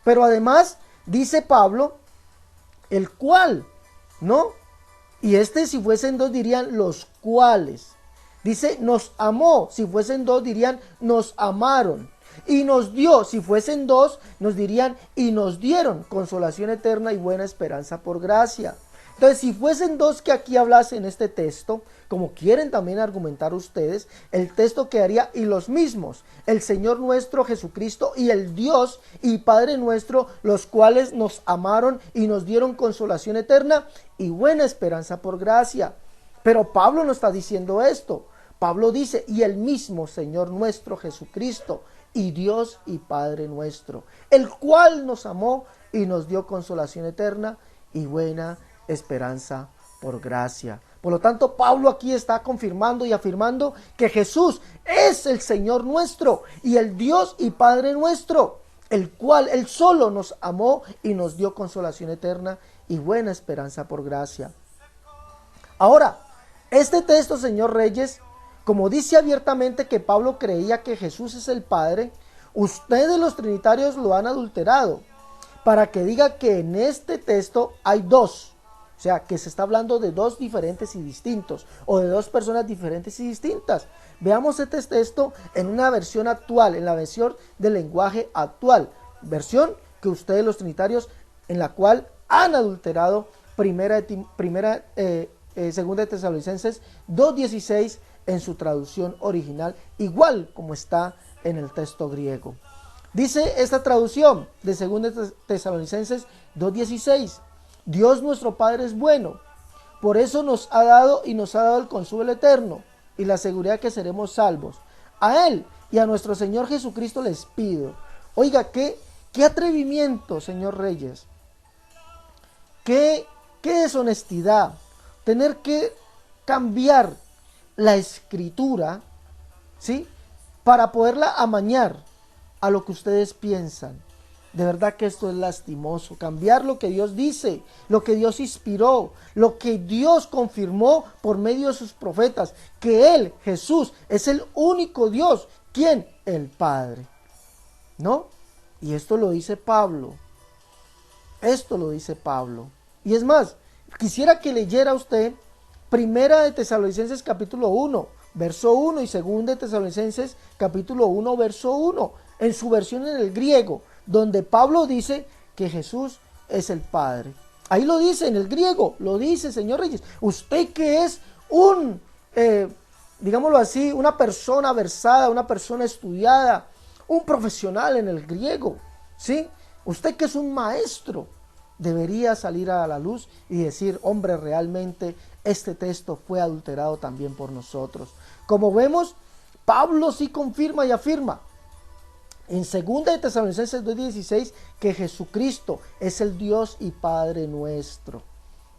Pero además, dice Pablo, el cual, ¿no? Y si fuesen dos, dirían los cuales. Dice, nos amó. Si fuesen dos, dirían, nos amaron. Y nos dio. Si fuesen dos, nos dirían, y nos dieron consolación eterna y buena esperanza por gracia. Entonces, si fuesen dos que aquí hablasen este texto, como quieren también argumentar ustedes, el texto quedaría, y los mismos, el Señor nuestro Jesucristo y el Dios y Padre nuestro, los cuales nos amaron y nos dieron consolación eterna y buena esperanza por gracia. Pero Pablo no está diciendo esto. Pablo dice, y el mismo Señor nuestro Jesucristo y Dios y Padre nuestro, el cual nos amó y nos dio consolación eterna y buena esperanza por gracia. Por lo tanto, Pablo aquí está confirmando y afirmando que Jesús es el Señor nuestro y el Dios y Padre nuestro, el cual Él solo nos amó y nos dio consolación eterna y buena esperanza por gracia. Ahora, este texto, señor Reyes, como dice abiertamente que Pablo creía que Jesús es el Padre, ustedes los trinitarios lo han adulterado para que diga que en este texto hay dos. O sea, que se está hablando de dos diferentes y distintos, o de dos personas diferentes y distintas. Veamos este texto en una versión actual, en la versión del lenguaje actual, versión que ustedes los trinitarios, en la cual han adulterado segunda de Tesalonicenses 2:16 en su traducción original, igual como está en el texto griego. Dice esta traducción de segunda de Tesalonicenses 2:16. Dios nuestro Padre es bueno, por eso nos ha dado el consuelo eterno y la seguridad que seremos salvos. A Él y a nuestro Señor Jesucristo les pido. Oiga, qué atrevimiento, señor Reyes. Qué deshonestidad. Tener que cambiar la escritura, ¿sí? Para poderla amañar a lo que ustedes piensan. De verdad que esto es lastimoso. Cambiar lo que Dios dice, lo que Dios inspiró, lo que Dios confirmó por medio de sus profetas, que Él, Jesús, es el único Dios. ¿Quién? El Padre. ¿No? Y esto lo dice Pablo. Esto lo dice Pablo. Y es más, quisiera que leyera usted Primera de Tesalonicenses capítulo 1, verso 1 y Segunda de Tesalonicenses capítulo 1, verso 1, en su versión en el griego, donde Pablo dice que Jesús es el Padre. Ahí lo dice en el griego, lo dice, señor Reyes. Usted que es digámoslo así, una persona versada, una persona estudiada, un profesional en el griego, ¿sí? Usted que es un maestro, debería salir a la luz y decir, hombre, realmente este texto fue adulterado también por nosotros. Como vemos, Pablo sí confirma y afirma en 2 de Tesalonicenses 2:16 que Jesucristo es el Dios y Padre nuestro,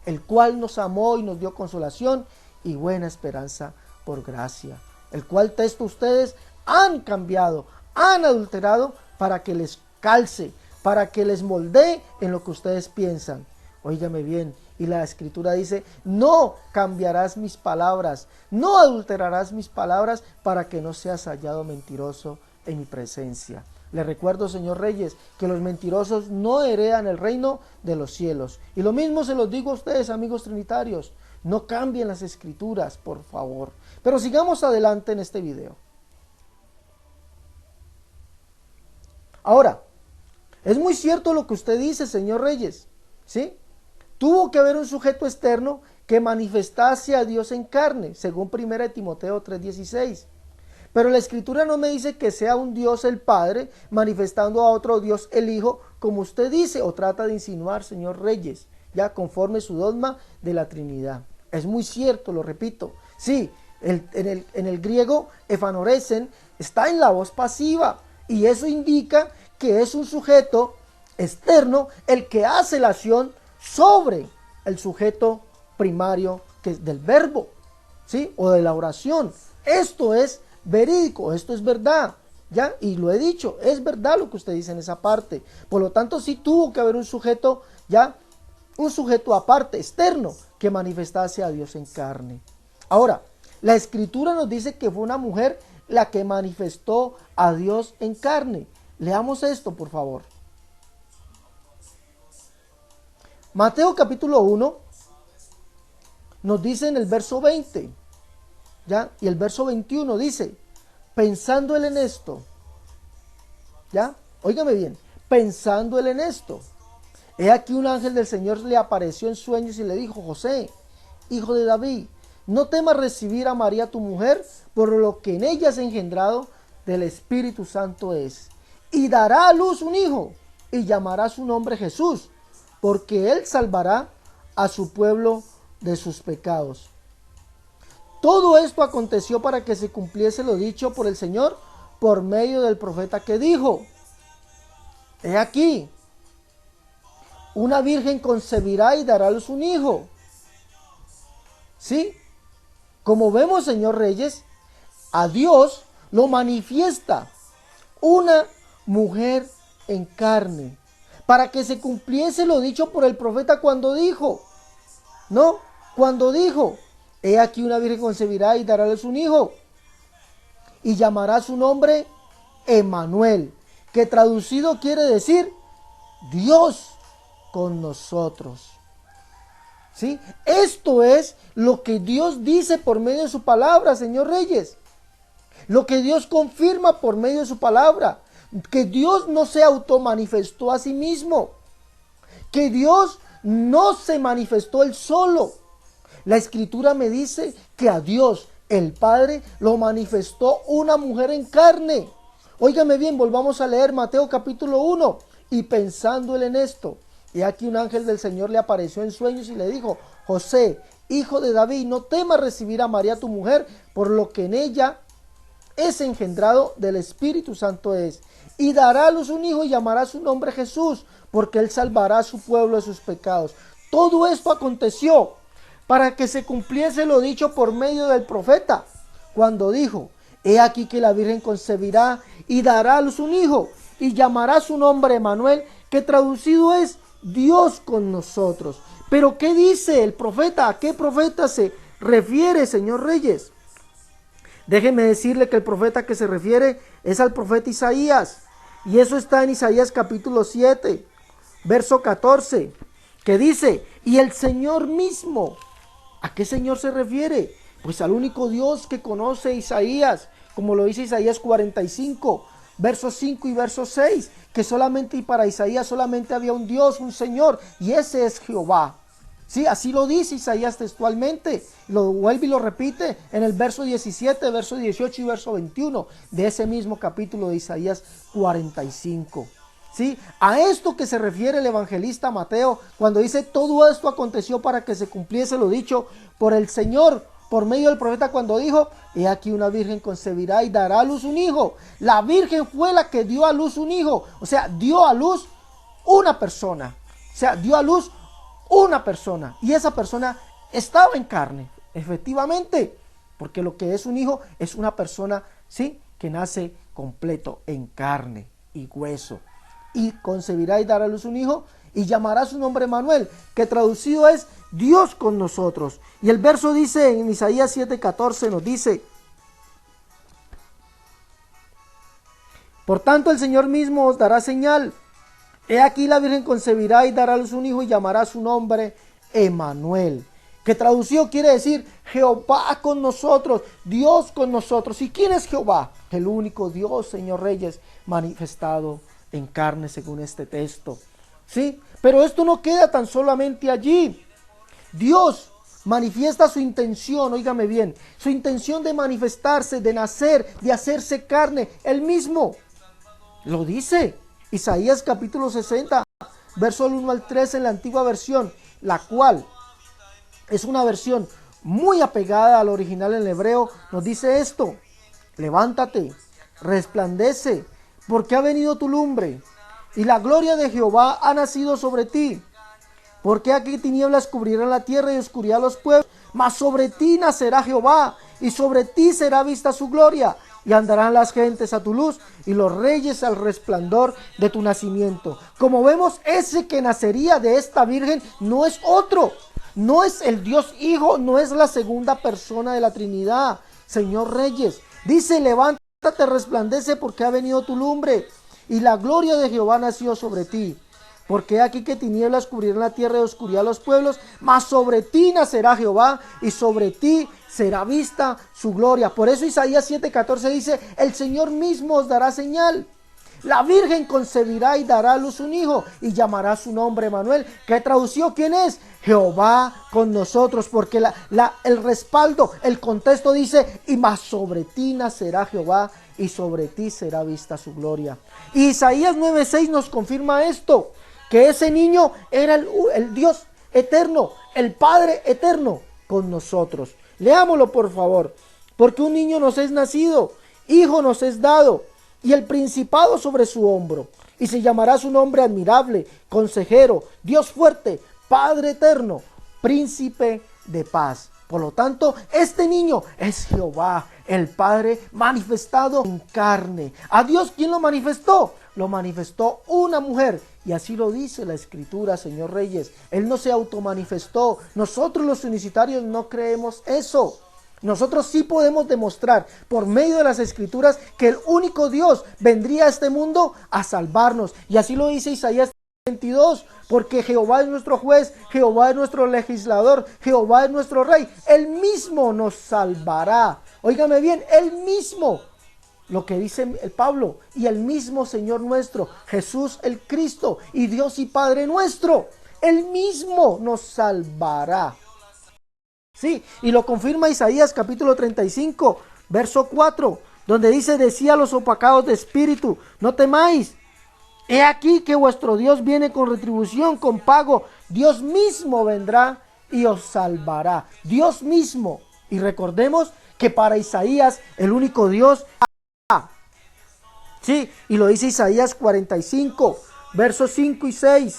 el cual nos amó y nos dio consolación y buena esperanza por gracia. El cual texto ustedes han cambiado, han adulterado para que les calce, para que les moldee en lo que ustedes piensan. Óigame bien, y la escritura dice, no cambiarás mis palabras, no adulterarás mis palabras para que no seas hallado mentiroso en mi presencia. Les recuerdo, señor Reyes, que los mentirosos no heredan el reino de los cielos. Y lo mismo se los digo a ustedes, amigos trinitarios, no cambien las escrituras, por favor. Pero sigamos adelante en este video. Ahora, es muy cierto lo que usted dice, señor Reyes, ¿sí? tuvo que haber un sujeto externo que manifestase a Dios en carne, según 1 Timoteo 3:16. Pero la Escritura no me dice que sea un Dios el Padre manifestando a otro Dios el Hijo, como usted dice o trata de insinuar, señor Reyes, ya conforme su dogma de la Trinidad. Es muy cierto, lo repito. Sí, en el griego efanoresen está en la voz pasiva y eso indica que es un sujeto externo el que hace la acción sobre el sujeto primario que es del verbo, ¿sí? O de la oración. Esto es verídico, esto es verdad, ¿ya? Y lo he dicho, es verdad lo que usted dice en esa parte. Por lo tanto, sí tuvo que haber un sujeto, ¿ya? Un sujeto aparte, externo, que manifestase a Dios en carne. Ahora, la Escritura nos dice que fue una mujer la que manifestó a Dios en carne. Leamos esto, por favor. Mateo capítulo 1 nos dice en el verso 20, ¿ya? Y el verso 21 dice, pensando él en esto, ¿ya? Óigame bien, pensando él en esto, he aquí un ángel del Señor le apareció en sueños y le dijo, José, hijo de David, no temas recibir a María tu mujer, por lo que en ella es engendrado del Espíritu Santo es, y dará a luz un hijo, y llamará su nombre Jesús, porque él salvará a su pueblo de sus pecados. Todo esto aconteció para que se cumpliese lo dicho por el Señor por medio del profeta que dijo, he aquí, una virgen concebirá y dará a luz un hijo. ¿Sí? Como vemos, señor Reyes, a Dios lo manifiesta una mujer en carne, para que se cumpliese lo dicho por el profeta cuando dijo, ¿no? Cuando dijo, he aquí una virgen concebirá y dará a luz un hijo, y llamará su nombre Emmanuel, que traducido quiere decir Dios con nosotros. ¿Sí? Esto es lo que Dios dice por medio de su palabra, señor Reyes. Lo que Dios confirma por medio de su palabra. Que Dios no se automanifestó a sí mismo. Que Dios no se manifestó él solo. La Escritura me dice que a Dios, el Padre, lo manifestó una mujer en carne. Óigame bien, volvamos a leer Mateo capítulo 1. Y pensando él en esto, y aquí un ángel del Señor le apareció en sueños y le dijo, José, hijo de David, no temas recibir a María tu mujer, por lo que en ella es engendrado del Espíritu Santo es. Y dará a luz un hijo y llamará su nombre Jesús, porque él salvará a su pueblo de sus pecados. Todo esto aconteció para que se cumpliese lo dicho por medio del profeta, cuando dijo, he aquí que la Virgen concebirá y dará a luz un hijo, y llamará su nombre Emmanuel, que traducido es Dios con nosotros. Pero ¿qué dice el profeta? ¿A qué profeta se refiere, señor Reyes? Déjeme decirle que el profeta que se refiere es al profeta Isaías. Y eso está en Isaías capítulo 7, verso 14, que dice, y el Señor mismo, ¿a qué Señor se refiere? Pues al único Dios que conoce Isaías, como lo dice Isaías 45, versos 5 y verso 6, que solamente y para Isaías solamente había un Dios, un Señor, y ese es Jehová. Sí, así lo dice Isaías textualmente, lo vuelve y lo repite en el verso 17, verso 18 y verso 21 de ese mismo capítulo de Isaías 45. ¿Sí? A esto que se refiere el evangelista Mateo cuando dice todo esto aconteció para que se cumpliese lo dicho por el Señor por medio del profeta cuando dijo, he aquí una virgen concebirá y dará a luz un hijo. La virgen fue la que dio a luz un hijo, o sea, dio a luz una persona, o sea, dio a luz una persona, y esa persona estaba en carne, efectivamente, porque lo que es un hijo es una persona, ¿sí?, que nace completo en carne y hueso, y concebirá y dará a luz un hijo, y llamará su nombre Emmanuel, que traducido es Dios con nosotros. Y el verso dice en Isaías 7:14 nos dice, por tanto el Señor mismo os dará señal, he aquí la Virgen concebirá y dará a luz un hijo y llamará su nombre Emmanuel, que traducido quiere decir Jehová con nosotros, Dios con nosotros. ¿Y quién es Jehová? El único Dios, señor Reyes, manifestado en carne según este texto. ¿sí? Pero esto no queda tan solamente allí. Dios manifiesta su intención, óigame bien, su intención de manifestarse, de nacer, de hacerse carne. Él mismo lo dice. Isaías capítulo 60, verso 1 al 3 en la antigua versión, la cual es una versión muy apegada al original en hebreo, nos dice esto: levántate, resplandece, porque ha venido tu lumbre, y la gloria de Jehová ha nacido sobre ti. Porque aquí tinieblas cubrirán la tierra y oscuridad los pueblos, mas sobre ti nacerá Jehová, y sobre ti será vista su gloria, y andarán las gentes a tu luz, y los reyes al resplandor de tu nacimiento. Como vemos, ese que nacería de esta virgen no es otro, no es el Dios Hijo, no es la segunda persona de la Trinidad. Señor Reyes, dice: levántate, resplandece, porque ha venido tu lumbre, y la gloria de Jehová nació sobre ti. Porque aquí que tinieblas cubrirán la tierra y oscuridad los pueblos, mas sobre ti nacerá Jehová, y sobre ti será vista su gloria. Por eso Isaías 7:14 dice: el Señor mismo os dará señal. La Virgen concebirá y dará a luz un hijo, y llamará su nombre Emanuel, que tradució, ¿quién es? Jehová con nosotros, porque el respaldo, el contexto dice: y más sobre ti nacerá Jehová, y sobre ti será vista su gloria. Y Isaías 9:6 nos confirma esto, que ese niño era el Dios eterno, el Padre eterno con nosotros. Leámoslo, por favor. Porque un niño nos es nacido, hijo nos es dado, y el principado sobre su hombro, y se llamará su nombre admirable, consejero, Dios fuerte, Padre eterno, príncipe de paz. Por lo tanto, este niño es Jehová, el Padre manifestado en carne. ¿A Dios quién lo manifestó? Lo manifestó una mujer, y así lo dice la Escritura, Señor Reyes. Él no se automanifestó. Nosotros los unicitarios no creemos eso. Nosotros sí podemos demostrar por medio de las Escrituras que el único Dios vendría a este mundo a salvarnos. Y así lo dice Isaías 22, porque Jehová es nuestro juez, Jehová es nuestro legislador, Jehová es nuestro rey. Él mismo nos salvará. Óigame bien, Él mismo. Lo que dice el Pablo: y el mismo Señor nuestro, Jesús el Cristo, y Dios y Padre nuestro, Él mismo nos salvará. Sí, y lo confirma Isaías capítulo 35, verso 4, donde dice: decía a los opacados de espíritu: no temáis, he aquí que vuestro Dios viene con retribución, con pago. Dios mismo vendrá y os salvará. Dios mismo. Y recordemos que para Isaías el único Dios. Sí, y lo dice Isaías 45, versos 5 y 6,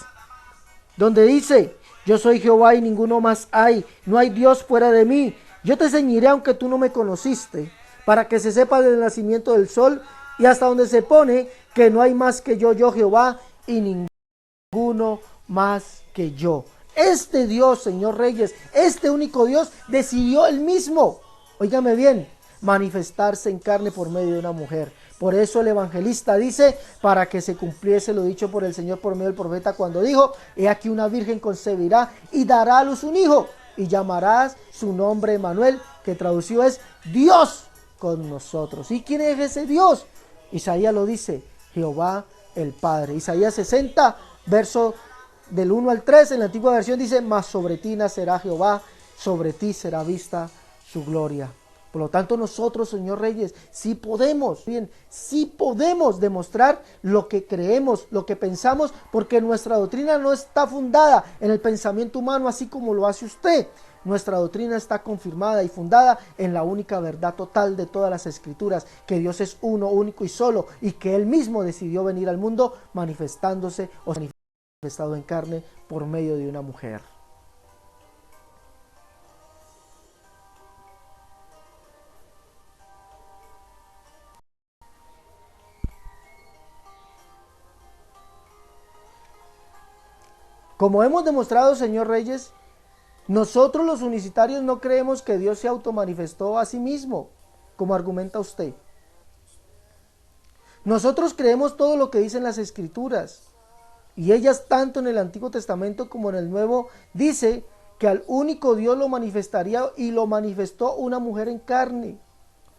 donde dice: yo soy Jehová y ninguno más hay, no hay Dios fuera de mí. Yo te ceñiré aunque tú no me conociste, para que se sepa del nacimiento del sol y hasta donde se pone, que no hay más que yo Jehová, y ninguno más que yo. Este Dios, Señor Reyes, este único Dios decidió él mismo, óigame bien, manifestarse en carne por medio de una mujer. Por eso el evangelista dice: para que se cumpliese lo dicho por el Señor por medio del profeta, cuando dijo: he aquí una virgen concebirá y dará a luz un hijo, y llamarás su nombre Emanuel, que traducido es Dios con nosotros. ¿Y quién es ese Dios? Isaías lo dice: Jehová el Padre. Isaías 60, verso del 1 al 3, en la antigua versión dice: mas sobre ti nacerá Jehová, sobre ti será vista su gloria. Por lo tanto, nosotros, Señor Reyes, sí podemos demostrar lo que creemos, lo que pensamos, porque nuestra doctrina no está fundada en el pensamiento humano, así como lo hace usted. Nuestra doctrina está confirmada y fundada en la única verdad total de todas las Escrituras, que Dios es uno, único y solo, y que Él mismo decidió venir al mundo manifestándose o manifestado en carne por medio de una mujer. Como hemos demostrado, Señor Reyes, nosotros los unicitarios no creemos que Dios se automanifestó a sí mismo, como argumenta usted. Nosotros creemos todo lo que dicen las Escrituras, y ellas tanto en el Antiguo Testamento como en el Nuevo dice que al único Dios lo manifestaría, y lo manifestó una mujer en carne.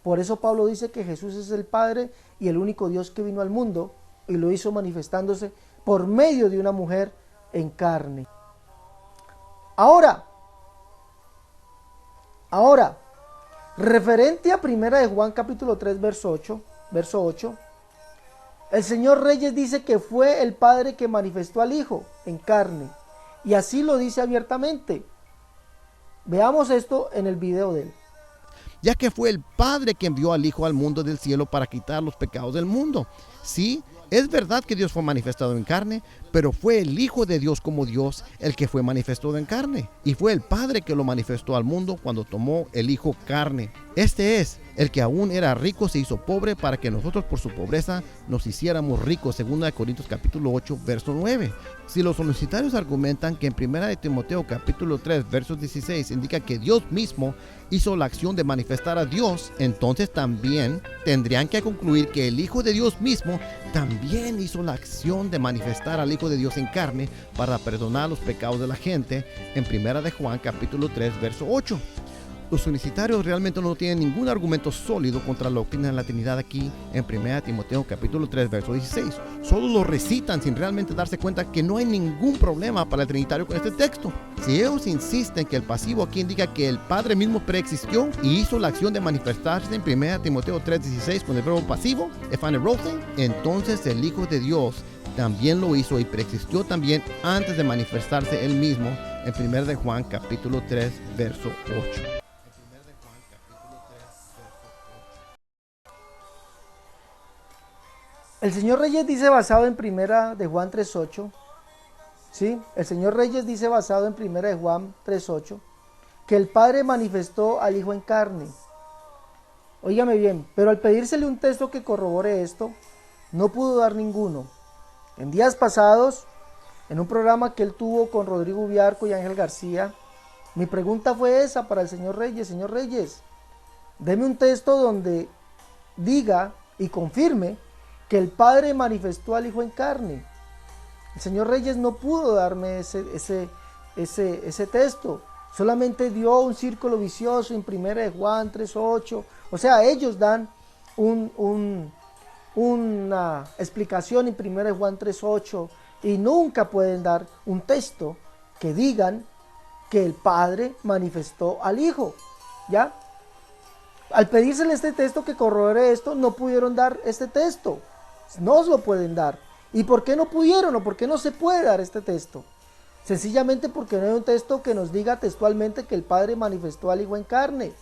Por eso Pablo dice que Jesús es el Padre y el único Dios que vino al mundo, y lo hizo manifestándose por medio de una mujer en carne. Ahora, referente a Primera de Juan capítulo 3 verso 8, el señor Reyes dice que fue el Padre que manifestó al Hijo en carne, y así lo dice abiertamente. Veamos esto en el video de él. Ya que fue el Padre que envió al Hijo al mundo del cielo para quitar los pecados del mundo. Sí, es verdad que Dios fue manifestado en carne, pero fue el Hijo de Dios como Dios el que fue manifestado en carne. Y fue el Padre que lo manifestó al mundo cuando tomó el Hijo carne. Este es el que aún era rico, se hizo pobre para que nosotros por su pobreza nos hiciéramos ricos. 2 Corintios capítulo 8, verso 9. Si los universitarios argumentan que en 1 de Timoteo capítulo 3, verso 16 indica que Dios mismo hizo la acción de manifestar a Dios, entonces también tendrían que concluir que el Hijo de Dios mismo también hizo la acción de manifestar al Hijo de Dios en carne para perdonar los pecados de la gente en 1 de Juan capítulo 3, verso 8. Los unicitarios realmente no tienen ningún argumento sólido contra la doctrina de la Trinidad aquí en 1 Timoteo capítulo 3 verso 16. Solo lo recitan sin realmente darse cuenta que no hay ningún problema para el trinitario con este texto. Si ellos insisten que el pasivo aquí indica que el Padre mismo preexistió y hizo la acción de manifestarse en 1 Timoteo 3 16 con el verbo pasivo, efanerosen, entonces el Hijo de Dios también lo hizo y preexistió también antes de manifestarse él mismo en 1 de Juan capítulo 3 verso 8. El señor Reyes dice basado en 1 de Juan 3.8, ¿sí? El señor Reyes dice basado en 1 de Juan 3.8, que el Padre manifestó al Hijo en carne. Óigame bien, pero al pedírsele un texto que corrobore esto, no pudo dar ninguno. En días pasados, en un programa que él tuvo con Rodrigo Ubiarco y Ángel García, mi pregunta fue esa para el señor Reyes: señor Reyes, deme un texto donde diga y confirme que el Padre manifestó al Hijo en carne. El señor Reyes no pudo darme ese texto. Solamente dio un círculo vicioso en 1 de Juan 3.8. O sea, ellos dan una explicación en 1 de Juan 3.8 y nunca pueden dar un texto que digan que el Padre manifestó al Hijo. ¿Ya? Al pedírsele este texto que corrobore esto, no pudieron dar este texto. No os lo pueden dar. ¿Y por qué no pudieron o por qué no se puede dar este texto? Sencillamente porque no hay un texto que nos diga textualmente que el Padre manifestó al Hijo en carne.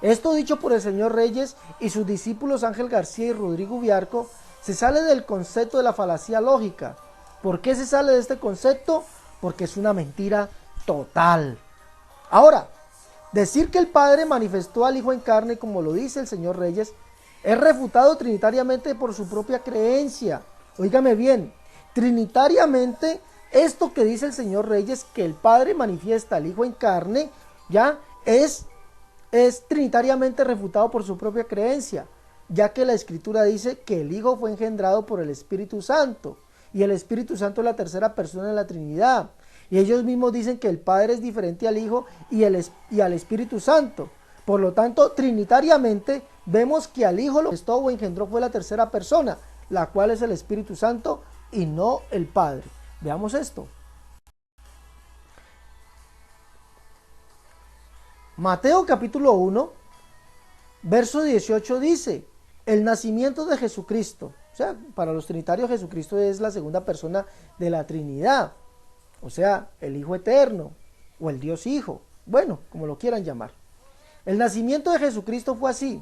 Esto dicho por el señor Reyes y sus discípulos Ángel García y Rodrigo Ubiarco se sale del concepto de la falacia lógica. ¿Por qué se sale de este concepto? Porque es una mentira total. Ahora, decir que el Padre manifestó al Hijo en carne, como lo dice el señor Reyes, es refutado trinitariamente por su propia creencia. Óigame bien, trinitariamente esto que dice el señor Reyes, que el Padre manifiesta al Hijo en carne, ya es trinitariamente refutado por su propia creencia, ya que la Escritura dice que el Hijo fue engendrado por el Espíritu Santo, y el Espíritu Santo es la tercera persona de la Trinidad, y ellos mismos dicen que el Padre es diferente al Hijo y al Espíritu Santo. Por lo tanto, trinitariamente vemos que al Hijo lo manifestó o engendró fue la tercera persona, la cual es el Espíritu Santo y no el Padre. Veamos esto. Mateo capítulo 1, verso 18 dice: el nacimiento de Jesucristo. O sea, para los trinitarios Jesucristo es la segunda persona de la Trinidad. O sea, el Hijo eterno o el Dios Hijo. Bueno, como lo quieran llamar. El nacimiento de Jesucristo fue así: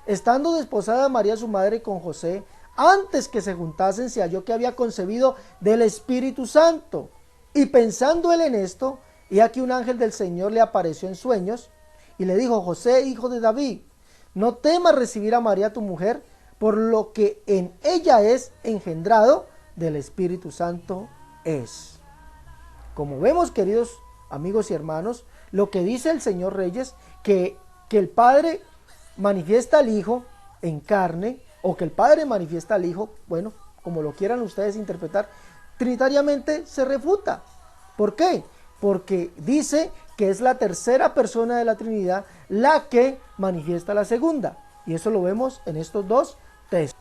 estando desposada María su madre con José, antes que se juntasen se halló que había concebido del Espíritu Santo. Y pensando él en esto, y aquí un ángel del Señor le apareció en sueños y le dijo: José, hijo de David, no temas recibir a María tu mujer, por lo que en ella es engendrado del Espíritu Santo es. Como vemos, queridos amigos y hermanos, lo que dice el señor Reyes, que el Padre manifiesta al Hijo en carne, o que el Padre manifiesta al Hijo, bueno, como lo quieran ustedes interpretar, trinitariamente se refuta. ¿Por qué? Porque dice que es la tercera persona de la Trinidad la que manifiesta la segunda. Y eso lo vemos en estos dos textos.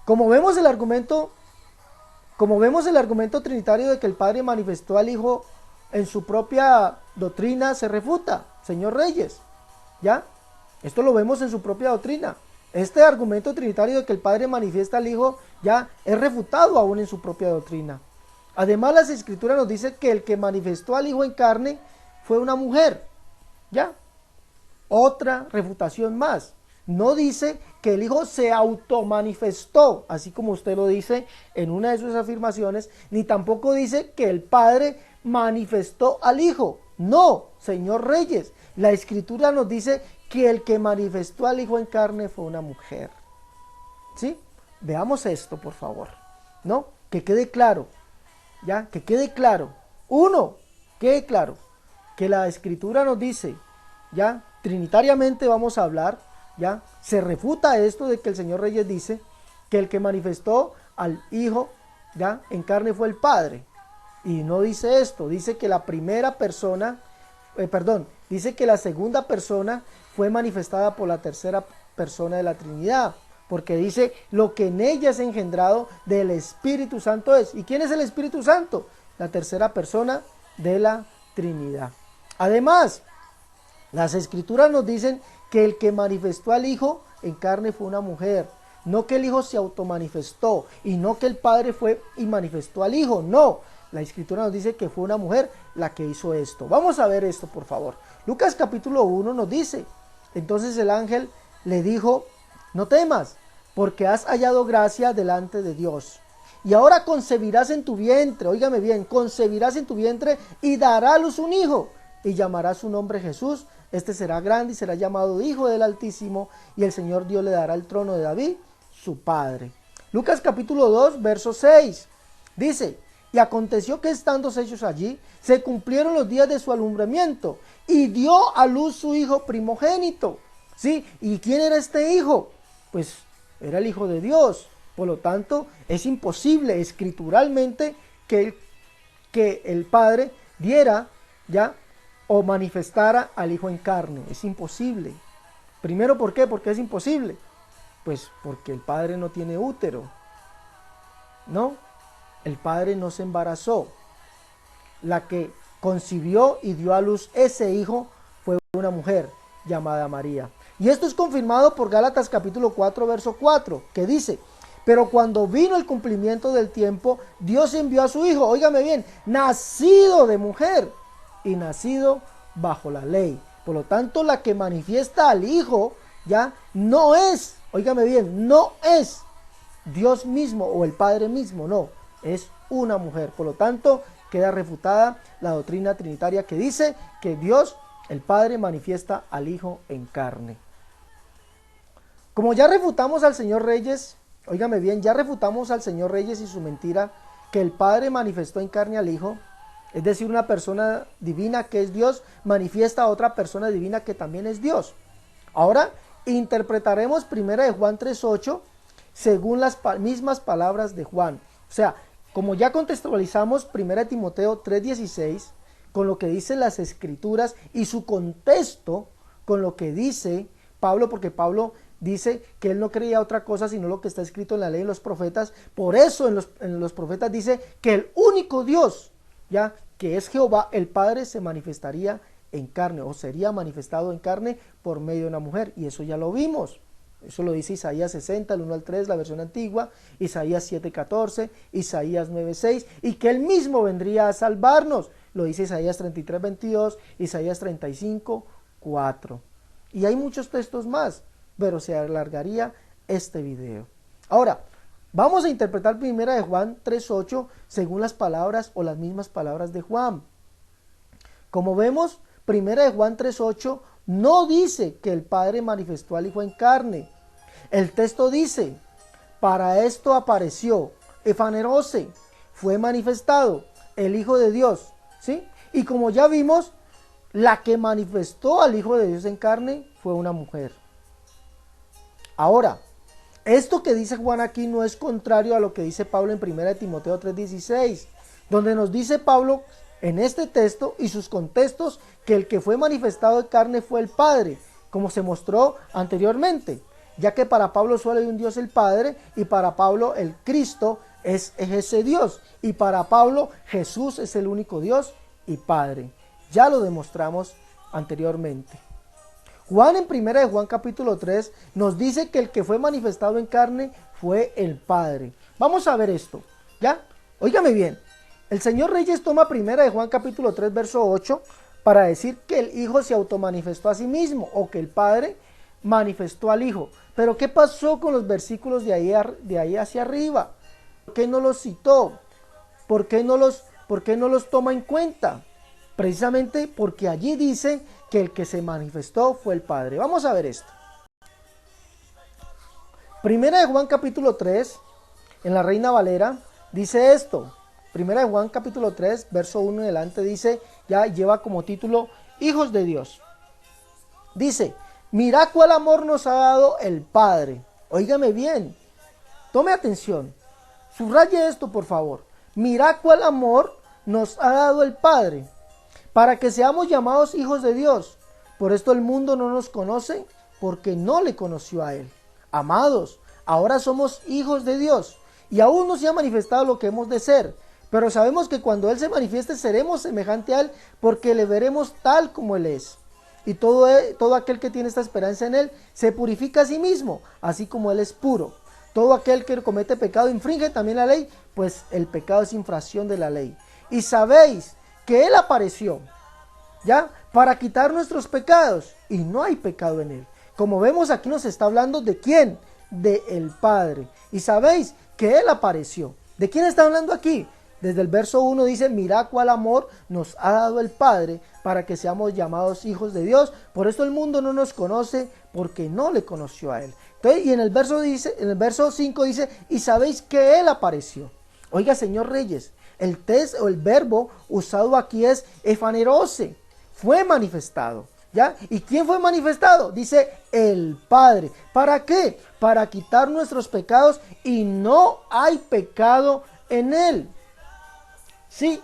Como vemos, el argumento Como vemos, el argumento trinitario de que el Padre manifestó al Hijo en su propia doctrina se refuta, señor Reyes, ¿ya? Esto lo vemos en su propia doctrina. Este argumento trinitario de que el Padre manifiesta al Hijo ya es refutado aún en su propia doctrina. Además, las Escrituras nos dicen que el que manifestó al Hijo en carne fue una mujer, ¿ya? Otra refutación más. No dice que el Hijo se automanifestó, así como usted lo dice en una de sus afirmaciones, ni tampoco dice que el Padre manifestó al Hijo. No, señor Reyes, la Escritura nos dice que el que manifestó al Hijo en carne fue una mujer. ¿Sí? Veamos esto, por favor, ¿no? Que quede claro, ¿ya? Que quede claro. Uno, quede claro que la Escritura nos dice, ¿ya? Trinitariamente vamos a hablar, ¿ya? Se refuta esto de que el señor Reyes dice que el que manifestó al Hijo, ¿ya? En carne fue el Padre. Y no dice esto, dice que la primera persona, dice que la segunda persona fue manifestada por la tercera persona de la Trinidad, porque dice lo que en ella es engendrado del Espíritu Santo es. ¿Y quién es el Espíritu Santo? La tercera persona de la Trinidad. Además, las Escrituras nos dicen que el que manifestó al Hijo en carne fue una mujer, no que el Hijo se automanifestó y no que el Padre fue y manifestó al Hijo, no. La Escritura nos dice que fue una mujer la que hizo esto. Vamos a ver esto, por favor. Lucas capítulo 1 nos dice, entonces el ángel le dijo, no temas, porque has hallado gracia delante de Dios. Y ahora concebirás en tu vientre, óigame bien, concebirás en tu vientre y dará a luz un hijo, y llamará su nombre Jesús. Este será grande y será llamado Hijo del Altísimo, y el Señor Dios le dará el trono de David, su padre. Lucas capítulo 2, verso 6, dice, y aconteció que estando ellos allí, se cumplieron los días de su alumbramiento, y dio a luz su hijo primogénito. ¿Sí? ¿Y quién era este hijo? Pues era el Hijo de Dios. Por lo tanto, es imposible escrituralmente que el Padre diera, ¿ya?, o manifestara al Hijo en carne. Es imposible. Primero, ¿por qué? Porque es imposible. Pues porque el Padre no tiene útero, ¿no? El Padre no se embarazó. La que concibió y dio a luz ese hijo fue una mujer llamada María. Y esto es confirmado por Gálatas capítulo 4, verso 4, que dice, pero cuando vino el cumplimiento del tiempo, Dios envió a su hijo, óigame bien, nacido de mujer y nacido bajo la ley. Por lo tanto, la que manifiesta al Hijo, ya no es, óigame bien, no es Dios mismo o el Padre mismo, no, es una mujer. Por lo tanto, queda refutada la doctrina trinitaria que dice que Dios, el Padre, manifiesta al Hijo en carne. Como ya refutamos al señor Reyes, óigame bien, ya refutamos al señor Reyes y su mentira que el Padre manifestó en carne al Hijo, es decir, una persona divina que es Dios manifiesta a otra persona divina que también es Dios. Ahora interpretaremos 1 de Juan 3:8 según las mismas palabras de Juan. O sea, como ya contextualizamos 1 de Timoteo 3:16 con lo que dicen las Escrituras y su contexto con lo que dice Pablo, porque Pablo dice que él no creía otra cosa sino lo que está escrito en la ley y en los profetas. Por eso en los profetas dice que el único Dios, ya que es Jehová, el Padre, se manifestaría en carne o sería manifestado en carne por medio de una mujer. Y eso ya lo vimos. Eso lo dice Isaías 60, el 1 al 3, la versión antigua, Isaías 7:14, Isaías 9:6, y que él mismo vendría a salvarnos. Lo dice Isaías 33:22, Isaías 35:4. Y hay muchos textos más, pero se alargaría este video. Ahora, vamos a interpretar 1 de Juan 3:8 según las palabras o las mismas palabras de Juan. Como vemos, 1 de Juan 3:8 no dice que el Padre manifestó al Hijo en carne. El texto dice, para esto apareció, efanerose, fue manifestado el Hijo de Dios, ¿sí? Y como ya vimos, la que manifestó al Hijo de Dios en carne fue una mujer. Ahora, esto que dice Juan aquí no es contrario a lo que dice Pablo en 1 de Timoteo 3:16, donde nos dice Pablo en este texto y sus contextos que el que fue manifestado en carne fue el Padre, como se mostró anteriormente, ya que para Pablo solo hay un Dios el Padre y para Pablo el Cristo es ese Dios. Y para Pablo, Jesús es el único Dios y Padre. Ya lo demostramos anteriormente. Juan en 1 de Juan capítulo 3 nos dice que el que fue manifestado en carne fue el Padre. Vamos a ver esto, ¿ya? Óigame bien. El señor Reyes toma 1 de Juan capítulo 3 verso 8 para decir que el Hijo se automanifestó a sí mismo o que el Padre manifestó al Hijo. Pero ¿qué pasó con los versículos de ahí hacia arriba? ¿Por qué no los citó? ¿Por qué no los toma en cuenta? Precisamente porque allí dice que el que se manifestó fue el Padre. Vamos a ver esto. 1 de Juan capítulo 3, en la Reina Valera, dice esto. 1 de Juan capítulo 3, verso 1 en adelante dice, ya lleva como título, Hijos de Dios. Dice, mirad cuál amor nos ha dado el Padre. Óigame bien, tome atención, subraye esto por favor. Mirad cuál amor nos ha dado el Padre, para que seamos llamados hijos de Dios. Por esto el mundo no nos conoce, porque no le conoció a Él. Amados, ahora somos hijos de Dios, y aún no se ha manifestado lo que hemos de ser. Pero sabemos que cuando Él se manifieste seremos semejante a Él, porque le veremos tal como Él es. Y todo aquel que tiene esta esperanza en Él se purifica a sí mismo, así como Él es puro. Todo aquel que comete pecado infringe también la ley, pues el pecado es infracción de la ley. Y sabéis que Él apareció, ¿ya? Para quitar nuestros pecados, y no hay pecado en Él. Como vemos aquí nos está hablando de ¿quién? De el Padre. Y sabéis que Él apareció. ¿De quién está hablando aquí? Desde el verso 1 dice, mirad cuál amor nos ha dado el Padre para que seamos llamados hijos de Dios. Por esto el mundo no nos conoce porque no le conoció a Él. Entonces, y en el verso 5 dice, y sabéis que Él apareció. Oiga, señor Reyes, el verbo usado aquí es efanerose, fue manifestado. ¿Ya? ¿Y quién fue manifestado? Dice el Padre. ¿Para qué? Para quitar nuestros pecados y no hay pecado en Él. Sí,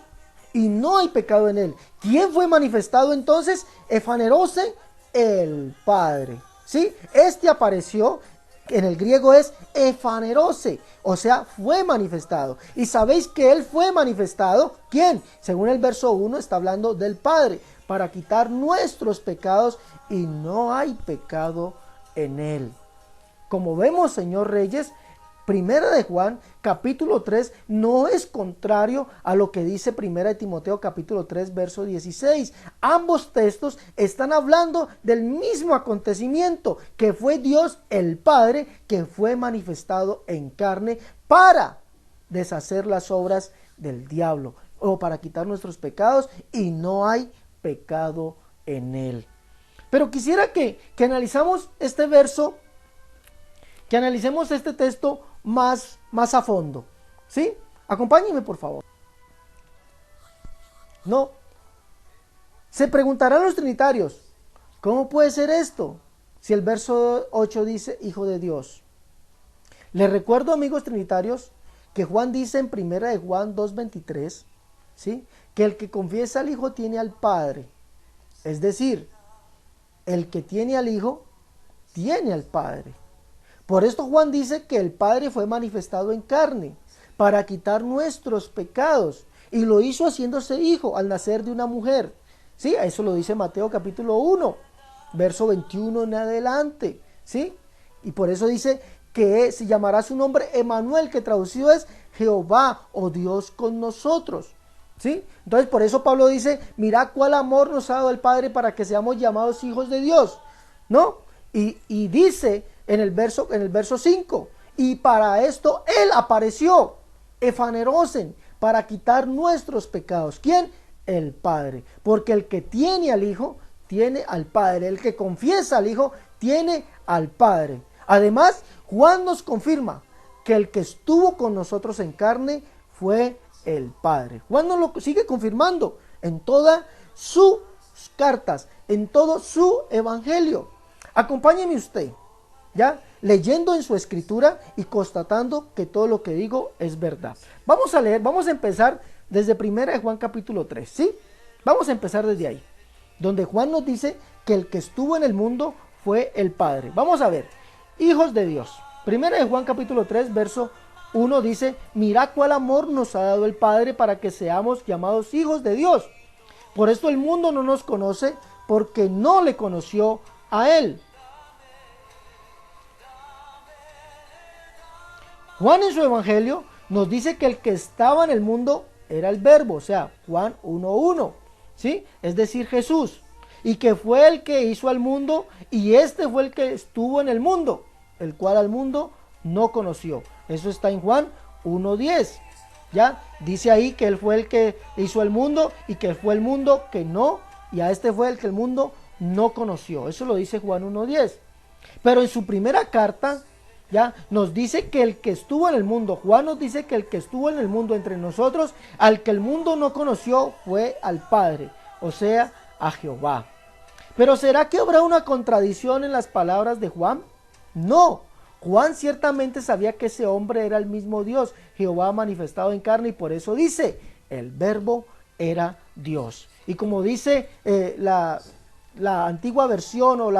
y no hay pecado en Él. ¿Quién fue manifestado entonces? Efanerose, el Padre. ¿Sí? Este apareció, en el griego es efanerose, o sea, fue manifestado. ¿Y sabéis que Él fue manifestado? ¿Quién? Según el verso 1 está hablando del Padre, para quitar nuestros pecados y no hay pecado en Él. Como vemos, señor Reyes, 1 de Juan capítulo 3 no es contrario a lo que dice 1 de Timoteo capítulo 3 verso 16. Ambos textos están hablando del mismo acontecimiento, que fue Dios el Padre que fue manifestado en carne para deshacer las obras del diablo o para quitar nuestros pecados y no hay pecado en Él. Pero quisiera que analizamos este verso, que analicemos este texto más a fondo, ¿sí? Acompáñenme por favor. No. Se preguntarán los trinitarios, ¿cómo puede ser esto? Si el verso 8 dice Hijo de Dios. Les recuerdo, amigos trinitarios, que Juan dice en 1 de Juan 2:23, ¿sí? Que el que confiesa al Hijo tiene al Padre. Es decir, el que tiene al Hijo tiene al Padre. Por esto Juan dice que el Padre fue manifestado en carne para quitar nuestros pecados y lo hizo haciéndose hijo al nacer de una mujer. ¿Sí? Eso lo dice Mateo capítulo 1, verso 21 en adelante. ¿Sí? Y por eso dice que se llamará su nombre Emmanuel, que traducido es Jehová o Dios con nosotros. ¿Sí? Entonces por eso Pablo dice, mirad cuál amor nos ha dado el Padre para que seamos llamados hijos de Dios, ¿no? Y dice en el verso 5, y para esto Él apareció, efanerosen, para quitar nuestros pecados. ¿Quién? El Padre. Porque el que tiene al Hijo, tiene al Padre. El que confiesa al Hijo, tiene al Padre. Además, Juan nos confirma que el que estuvo con nosotros en carne fue el Padre. Juan nos lo sigue confirmando en todas sus cartas, en todo su evangelio. Acompáñeme usted, ¿ya? Leyendo en su escritura y constatando que todo lo que digo es verdad. Vamos a leer, vamos a empezar desde 1 de Juan capítulo 3, ¿sí? Vamos a empezar desde ahí, donde Juan nos dice que el que estuvo en el mundo fue el Padre. Vamos a ver, hijos de Dios. 1 de Juan capítulo 3, verso 1 dice, mira cuál amor nos ha dado el Padre para que seamos llamados hijos de Dios. Por esto el mundo no nos conoce porque no le conoció a Él. Juan en su evangelio nos dice que el que estaba en el mundo era el verbo, o sea, Juan 1:1, ¿sí? Es decir, Jesús, y que fue el que hizo al mundo, y este fue el que estuvo en el mundo, el cual al mundo no conoció. Eso está en Juan 1:10, ¿ya? Dice ahí que él fue el que hizo el mundo, y que fue el mundo que no, y a este fue el que el mundo no conoció. Eso lo dice Juan 1:10. Pero en su primera carta, ya nos dice que el que estuvo en el mundo, Juan nos dice que el que estuvo en el mundo entre nosotros, al que el mundo no conoció, fue al Padre, o sea, a Jehová. Pero ¿será que habrá una contradicción en las palabras de Juan? No, Juan ciertamente sabía que ese hombre era el mismo Dios, Jehová manifestado en carne, y por eso dice, el verbo era Dios. Y como dice la antigua versión o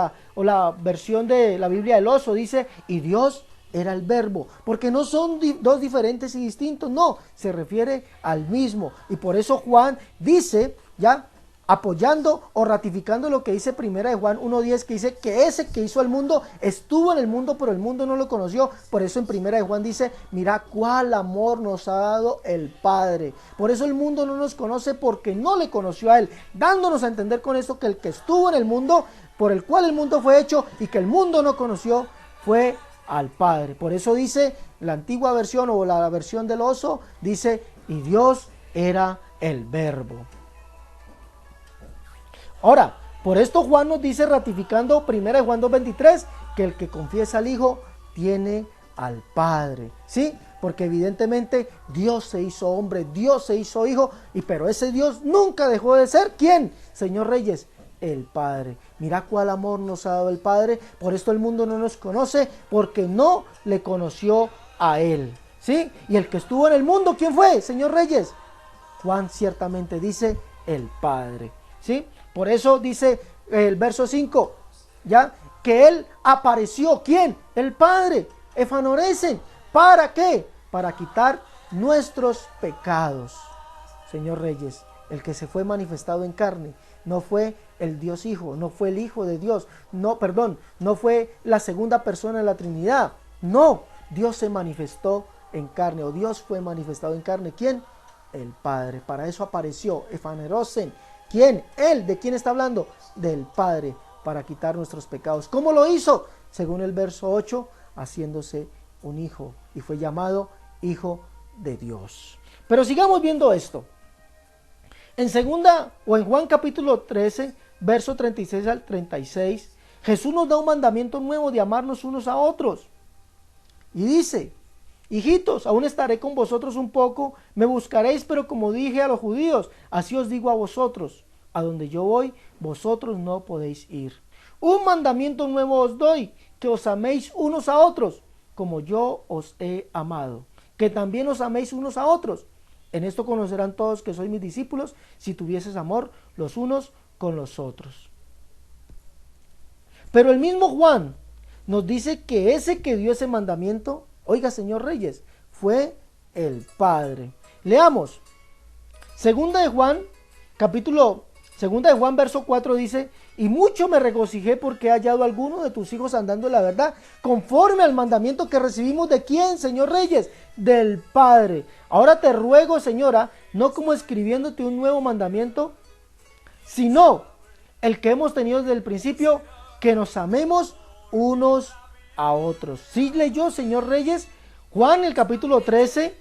la versión de la Biblia del Oso, dice, y Dios era el verbo, porque no son dos diferentes y distintos, no, se refiere al mismo. Y por eso Juan dice, ya, apoyando o ratificando lo que dice primera de Juan 1:10, que dice que ese que hizo el mundo estuvo en el mundo, pero el mundo no lo conoció. Por eso en primera de Juan dice, mira cuál amor nos ha dado el Padre. Por eso el mundo no nos conoce, porque no le conoció a Él, dándonos a entender con esto que el que estuvo en el mundo, por el cual el mundo fue hecho y que el mundo no conoció, fue al Padre. Por eso dice la antigua versión o la versión del Oso, dice, y Dios era el verbo. Ahora, por esto Juan nos dice, ratificando 1 Juan 2:23, que el que confiesa al Hijo tiene al Padre, ¿sí? Porque evidentemente Dios se hizo hombre, Dios se hizo hijo, pero ese Dios nunca dejó de ser, ¿quién? Señor Reyes, el Padre. Mira cuál amor nos ha dado el Padre, por esto el mundo no nos conoce, porque no le conoció a Él, ¿sí? Y el que estuvo en el mundo, ¿quién fue? Señor Reyes, Juan ciertamente dice, el Padre, ¿sí? Por eso dice el verso 5, ¿ya? Que Él apareció, ¿quién? El Padre, efanoresen, ¿para qué? Para quitar nuestros pecados. Señor Reyes, el que se fue manifestado en carne, no fue el Dios Hijo, no fue el Hijo de Dios, no fue la segunda persona de la Trinidad, no, Dios se manifestó en carne, o Dios fue manifestado en carne, ¿quién? El Padre, para eso apareció, efanerosen, ¿quién? Él, ¿de quién está hablando? Del Padre, para quitar nuestros pecados. ¿Cómo lo hizo? Según el verso 8, haciéndose un hijo, y fue llamado Hijo de Dios. Pero sigamos viendo esto. En Juan capítulo 13, verso 36 al 36, Jesús nos da un mandamiento nuevo de amarnos unos a otros. Y dice, hijitos, aún estaré con vosotros un poco, me buscaréis, pero como dije a los judíos, así os digo a vosotros, a donde yo voy, vosotros no podéis ir. Un mandamiento nuevo os doy, que os améis unos a otros, como yo os he amado, que también os améis unos a otros. En esto conocerán todos que sois mis discípulos, si tuvieses amor los unos con los otros. Pero el mismo Juan nos dice que ese que dio ese mandamiento, oiga, señor Reyes, fue el Padre. Leamos. Segunda de Juan, verso 4 dice, y mucho me regocijé porque he hallado a alguno de tus hijos andando en la verdad, conforme al mandamiento que recibimos de quién, señor Reyes, del Padre. Ahora te ruego, señora, no como escribiéndote un nuevo mandamiento, sino el que hemos tenido desde el principio, que nos amemos unos a otros. ¿Sí leyó, señor Reyes? Juan, el capítulo 13,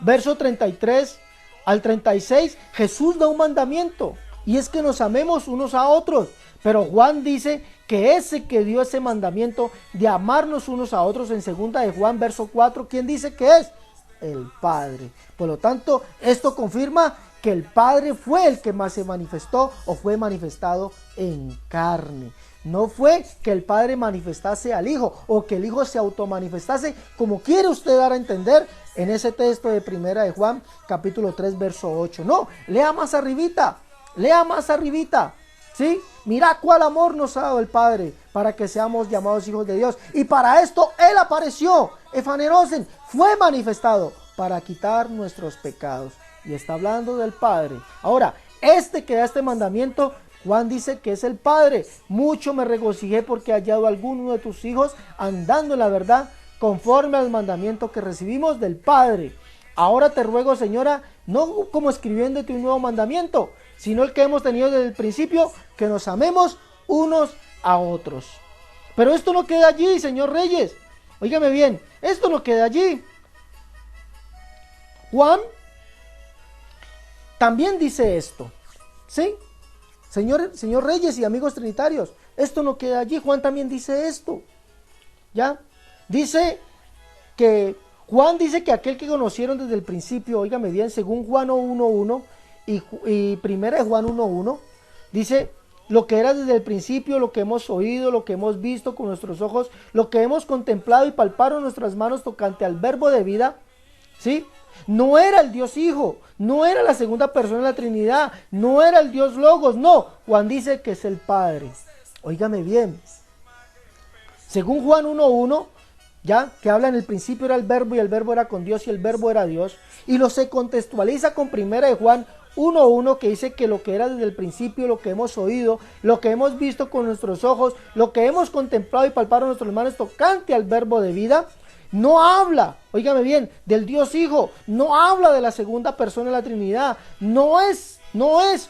verso 33 al 36, Jesús da un mandamiento, y es que nos amemos unos a otros. Pero Juan dice que ese que dio ese mandamiento de amarnos unos a otros, en segunda de Juan, verso 4, ¿quién dice que es? El Padre. Por lo tanto, esto confirma que el Padre fue el que más se manifestó o fue manifestado en carne. No fue que el Padre manifestase al Hijo o que el Hijo se automanifestase, como quiere usted dar a entender en ese texto de primera de Juan, capítulo 3, verso 8. No, lea más arribita, ¿sí? Mira cuál amor nos ha dado el Padre para que seamos llamados hijos de Dios. Y para esto Él apareció, Efanerosen, fue manifestado para quitar nuestros pecados. Y está hablando del Padre. Ahora, que da este mandamiento, Juan dice que es el Padre. Mucho me regocijé porque he hallado a alguno de tus hijos andando en la verdad, conforme al mandamiento que recibimos del Padre. Ahora te ruego, Señora, no como escribiéndote un nuevo mandamiento, sino el que hemos tenido desde el principio, que nos amemos unos a otros. Pero esto no queda allí, señor Reyes. Óigame bien, esto no queda allí. Juan también dice esto, ¿sí? Señor Reyes y amigos trinitarios, esto no queda allí. Juan también dice esto, ¿ya? Juan dice que aquel que conocieron desde el principio, óigame bien, según Juan 1.1 y primera de Juan 1.1, dice lo que era desde el principio, lo que hemos oído, lo que hemos visto con nuestros ojos, lo que hemos contemplado y palparon nuestras manos tocante al verbo de vida, ¿sí? No era el Dios Hijo, no era la segunda persona de la Trinidad, no era el Dios Logos, no. Juan dice que es el Padre. Óigame bien. Según Juan 1.1, ya que habla en el principio era el verbo y el verbo era con Dios y el verbo era Dios, y lo se contextualiza con primera de Juan 1.1, que dice que lo que era desde el principio, lo que hemos oído, lo que hemos visto con nuestros ojos, lo que hemos contemplado y palpado nuestras manos tocante al verbo de vida, no habla, óigame bien, del Dios Hijo, no habla de la segunda persona de la Trinidad, no es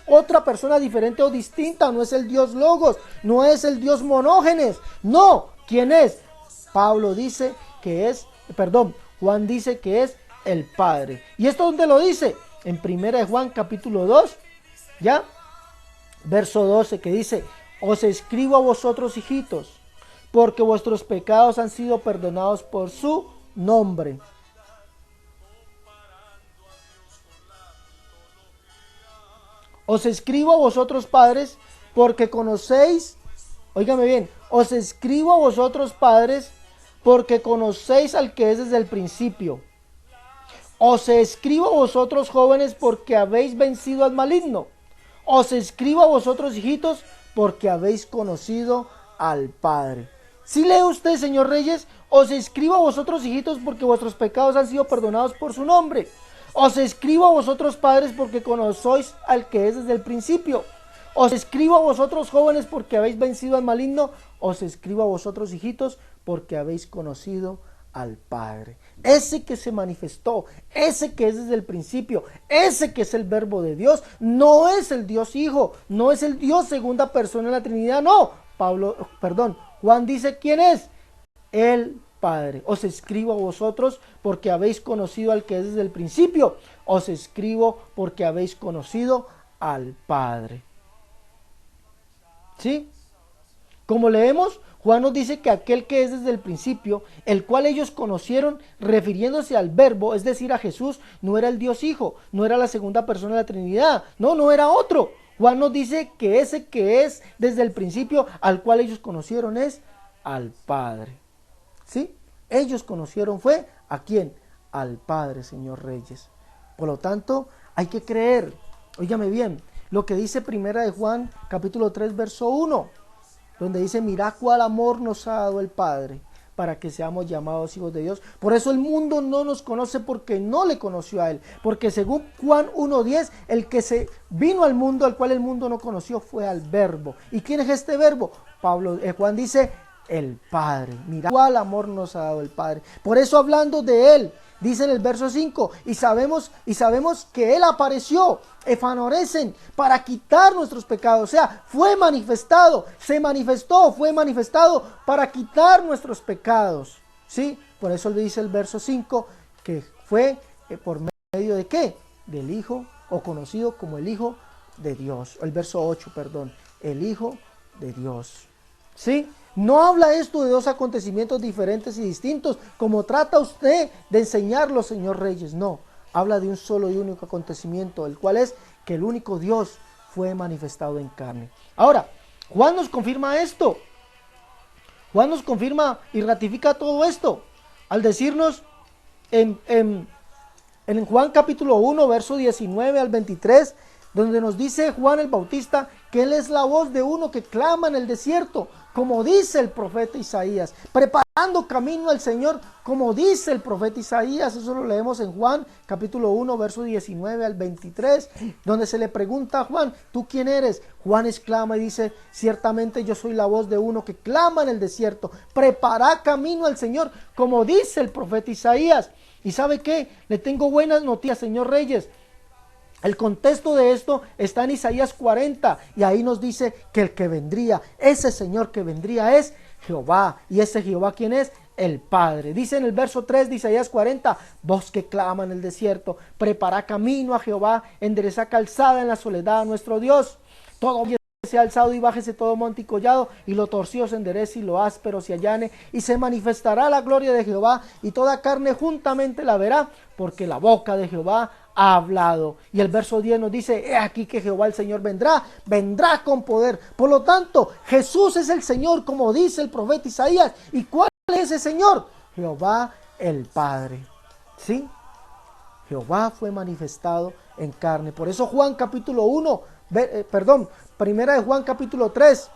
otra persona diferente o distinta, no es el Dios Logos, no es el Dios Monógenes, no. ¿Quién es? Juan dice que es el Padre. ¿Y esto dónde lo dice? En primera de Juan capítulo 2, ¿ya? Verso 12, que dice: os escribo a vosotros, hijitos, porque vuestros pecados han sido perdonados por su nombre. Os escribo a vosotros, padres, porque conocéis, óigame bien, os escribo a vosotros, padres, porque conocéis al que es desde el principio. Os escribo a vosotros, jóvenes, porque habéis vencido al maligno. Os escribo a vosotros, hijitos, porque habéis conocido al Padre. ¿Sí lee usted, señor Reyes? Os escribo a vosotros, hijitos, porque vuestros pecados han sido perdonados por su nombre. Os escribo a vosotros, padres, porque conocéis al que es desde el principio. Os escribo a vosotros, jóvenes, porque habéis vencido al maligno. Os escribo a vosotros, hijitos, porque habéis conocido al Padre. Ese que se manifestó, ese que es desde el principio, ese que es el verbo de Dios, no es el Dios Hijo, no es el Dios segunda persona de la Trinidad, no. Juan dice, ¿quién es? El Padre. Os escribo a vosotros porque habéis conocido al que es desde el principio. Os escribo porque habéis conocido al Padre. ¿Sí? Como leemos, Juan nos dice que aquel que es desde el principio, el cual ellos conocieron, refiriéndose al verbo, es decir, a Jesús, no era el Dios Hijo, no era la segunda persona de la Trinidad, no era otro. Juan nos dice que ese que es desde el principio, al cual ellos conocieron, es al Padre. ¿Sí? Ellos conocieron fue ¿a quién? Al Padre, señor Reyes. Por lo tanto, hay que creer, óigame bien, lo que dice primera de Juan, capítulo 3, verso 1, donde dice, mirad cuál amor nos ha dado el Padre, para que seamos llamados hijos de Dios. Por eso el mundo no nos conoce, porque no le conoció a Él. Porque según Juan 1.10, el que se vino al mundo, al cual el mundo no conoció, fue al verbo. ¿Y quién es este verbo? Juan dice, el Padre. Mira cuál amor nos ha dado el Padre. Por eso, hablando de Él, dice en el verso 5, y sabemos que Él apareció, efanoresen, para quitar nuestros pecados. O sea, fue manifestado para quitar nuestros pecados. ¿Sí? Por eso le dice el verso 5, que fue por medio de ¿qué? Del Hijo, o conocido como el Hijo de Dios. El verso 8, el Hijo de Dios. ¿Sí? No habla esto de dos acontecimientos diferentes y distintos, como trata usted de enseñarlo, señor Reyes. No, habla de un solo y único acontecimiento, el cual es que el único Dios fue manifestado en carne. Ahora, Juan nos confirma esto. Juan nos confirma y ratifica todo esto, al decirnos en Juan capítulo 1, verso 19 al 23, donde nos dice Juan el Bautista que Él es la voz de uno que clama en el desierto, como dice el profeta Isaías, preparando camino al Señor, como dice el profeta Isaías. Eso lo leemos en Juan capítulo 1, verso 19 al 23, donde se le pregunta a Juan, ¿tú quién eres? Juan exclama y dice, ciertamente yo soy la voz de uno que clama en el desierto, prepara camino al Señor, como dice el profeta Isaías. ¿Y sabe qué? Le tengo buenas noticias, señor Reyes. El contexto de esto está en Isaías 40 y ahí nos dice que el que vendría, ese Señor que vendría es Jehová. ¿Y ese Jehová quién es? El Padre. Dice en el verso 3 de Isaías 40, voz que clama en el desierto, prepara camino a Jehová, endereza calzada en la soledad a nuestro Dios. Todo se ha alzado y bájese todo monte y collado, y lo torcido se enderece y lo áspero se allane, y se manifestará la gloria de Jehová, y toda carne juntamente la verá, porque la boca de Jehová ha hablado. Y el verso 10 nos dice, he aquí que Jehová el Señor vendrá con poder. Por lo tanto, Jesús es el Señor, como dice el profeta Isaías. ¿Y cuál es ese Señor? Jehová el Padre. ¿Sí? Jehová fue manifestado en carne. Por eso Juan capítulo 1, primera de Juan capítulo 3,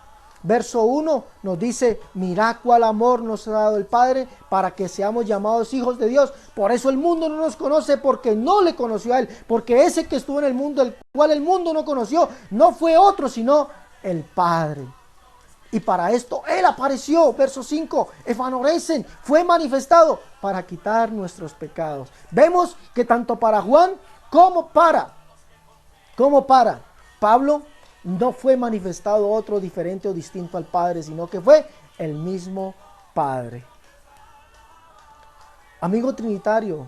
verso 1 nos dice, mirad cuál amor nos ha dado el Padre para que seamos llamados hijos de Dios. Por eso el mundo no nos conoce, porque no le conoció a Él, porque ese que estuvo en el mundo, el cual el mundo no conoció, no fue otro sino el Padre. Y para esto Él apareció, verso 5, Efanoresen, fue manifestado para quitar nuestros pecados. Vemos que tanto para Juan como para Pablo no fue manifestado otro diferente o distinto al Padre, sino que fue el mismo Padre. Amigo trinitario,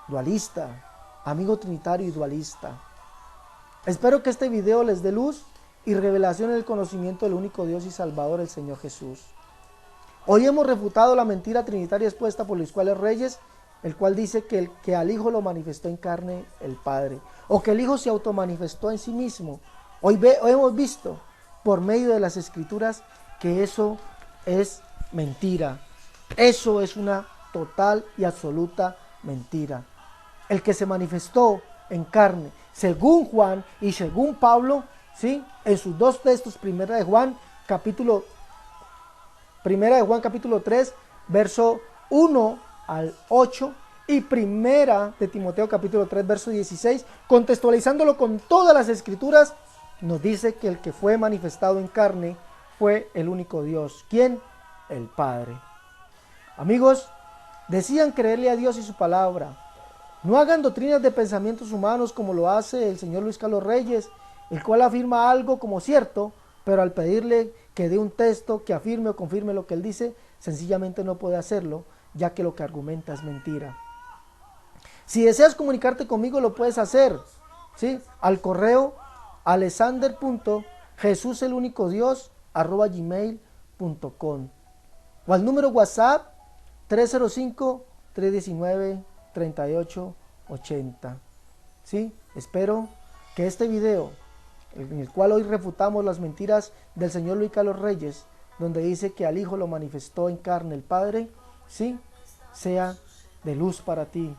dualista, amigo trinitario y dualista, espero que este video les dé luz y revelación en el conocimiento del único Dios y Salvador, el Señor Jesús. Hoy hemos refutado la mentira trinitaria expuesta por Luis Carlos Reyes, el cual dice que al Hijo lo manifestó en carne el Padre, o que el Hijo se automanifestó en sí mismo. Hoy hemos visto por medio de las Escrituras que eso es mentira. Eso es una total y absoluta mentira. El que se manifestó en carne, según Juan y según Pablo, ¿sí? En sus dos textos, Primera de Juan capítulo 3, verso 1 al 8, y Primera de Timoteo capítulo 3, verso 16, contextualizándolo con todas las Escrituras, nos dice que el que fue manifestado en carne fue el único Dios. ¿Quién? El Padre. Amigos, decían creerle a Dios y su palabra. No hagan doctrinas de pensamientos humanos como lo hace el señor Luis Carlos Reyes, el cual afirma algo como cierto, pero al pedirle que dé un texto que afirme o confirme lo que él dice, sencillamente no puede hacerlo, ya que lo que argumenta es mentira. Si deseas comunicarte conmigo, lo puedes hacer, ¿sí? Al correo alexander.jesuselunicoDios@gmail.com o al número WhatsApp 305-319-3880. ¿Sí? Espero que este video, en el cual hoy refutamos las mentiras del señor Luis Carlos Reyes, donde dice que al Hijo lo manifestó en carne el Padre, ¿sí?, sea de luz para ti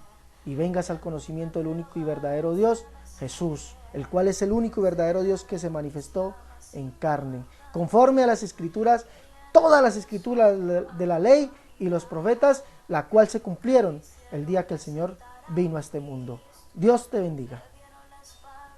y vengas al conocimiento del único y verdadero Dios, Jesús, el cual es el único y verdadero Dios que se manifestó en carne, conforme a las Escrituras, todas las Escrituras de la ley y los profetas, la cual se cumplieron el día que el Señor vino a este mundo. Dios te bendiga.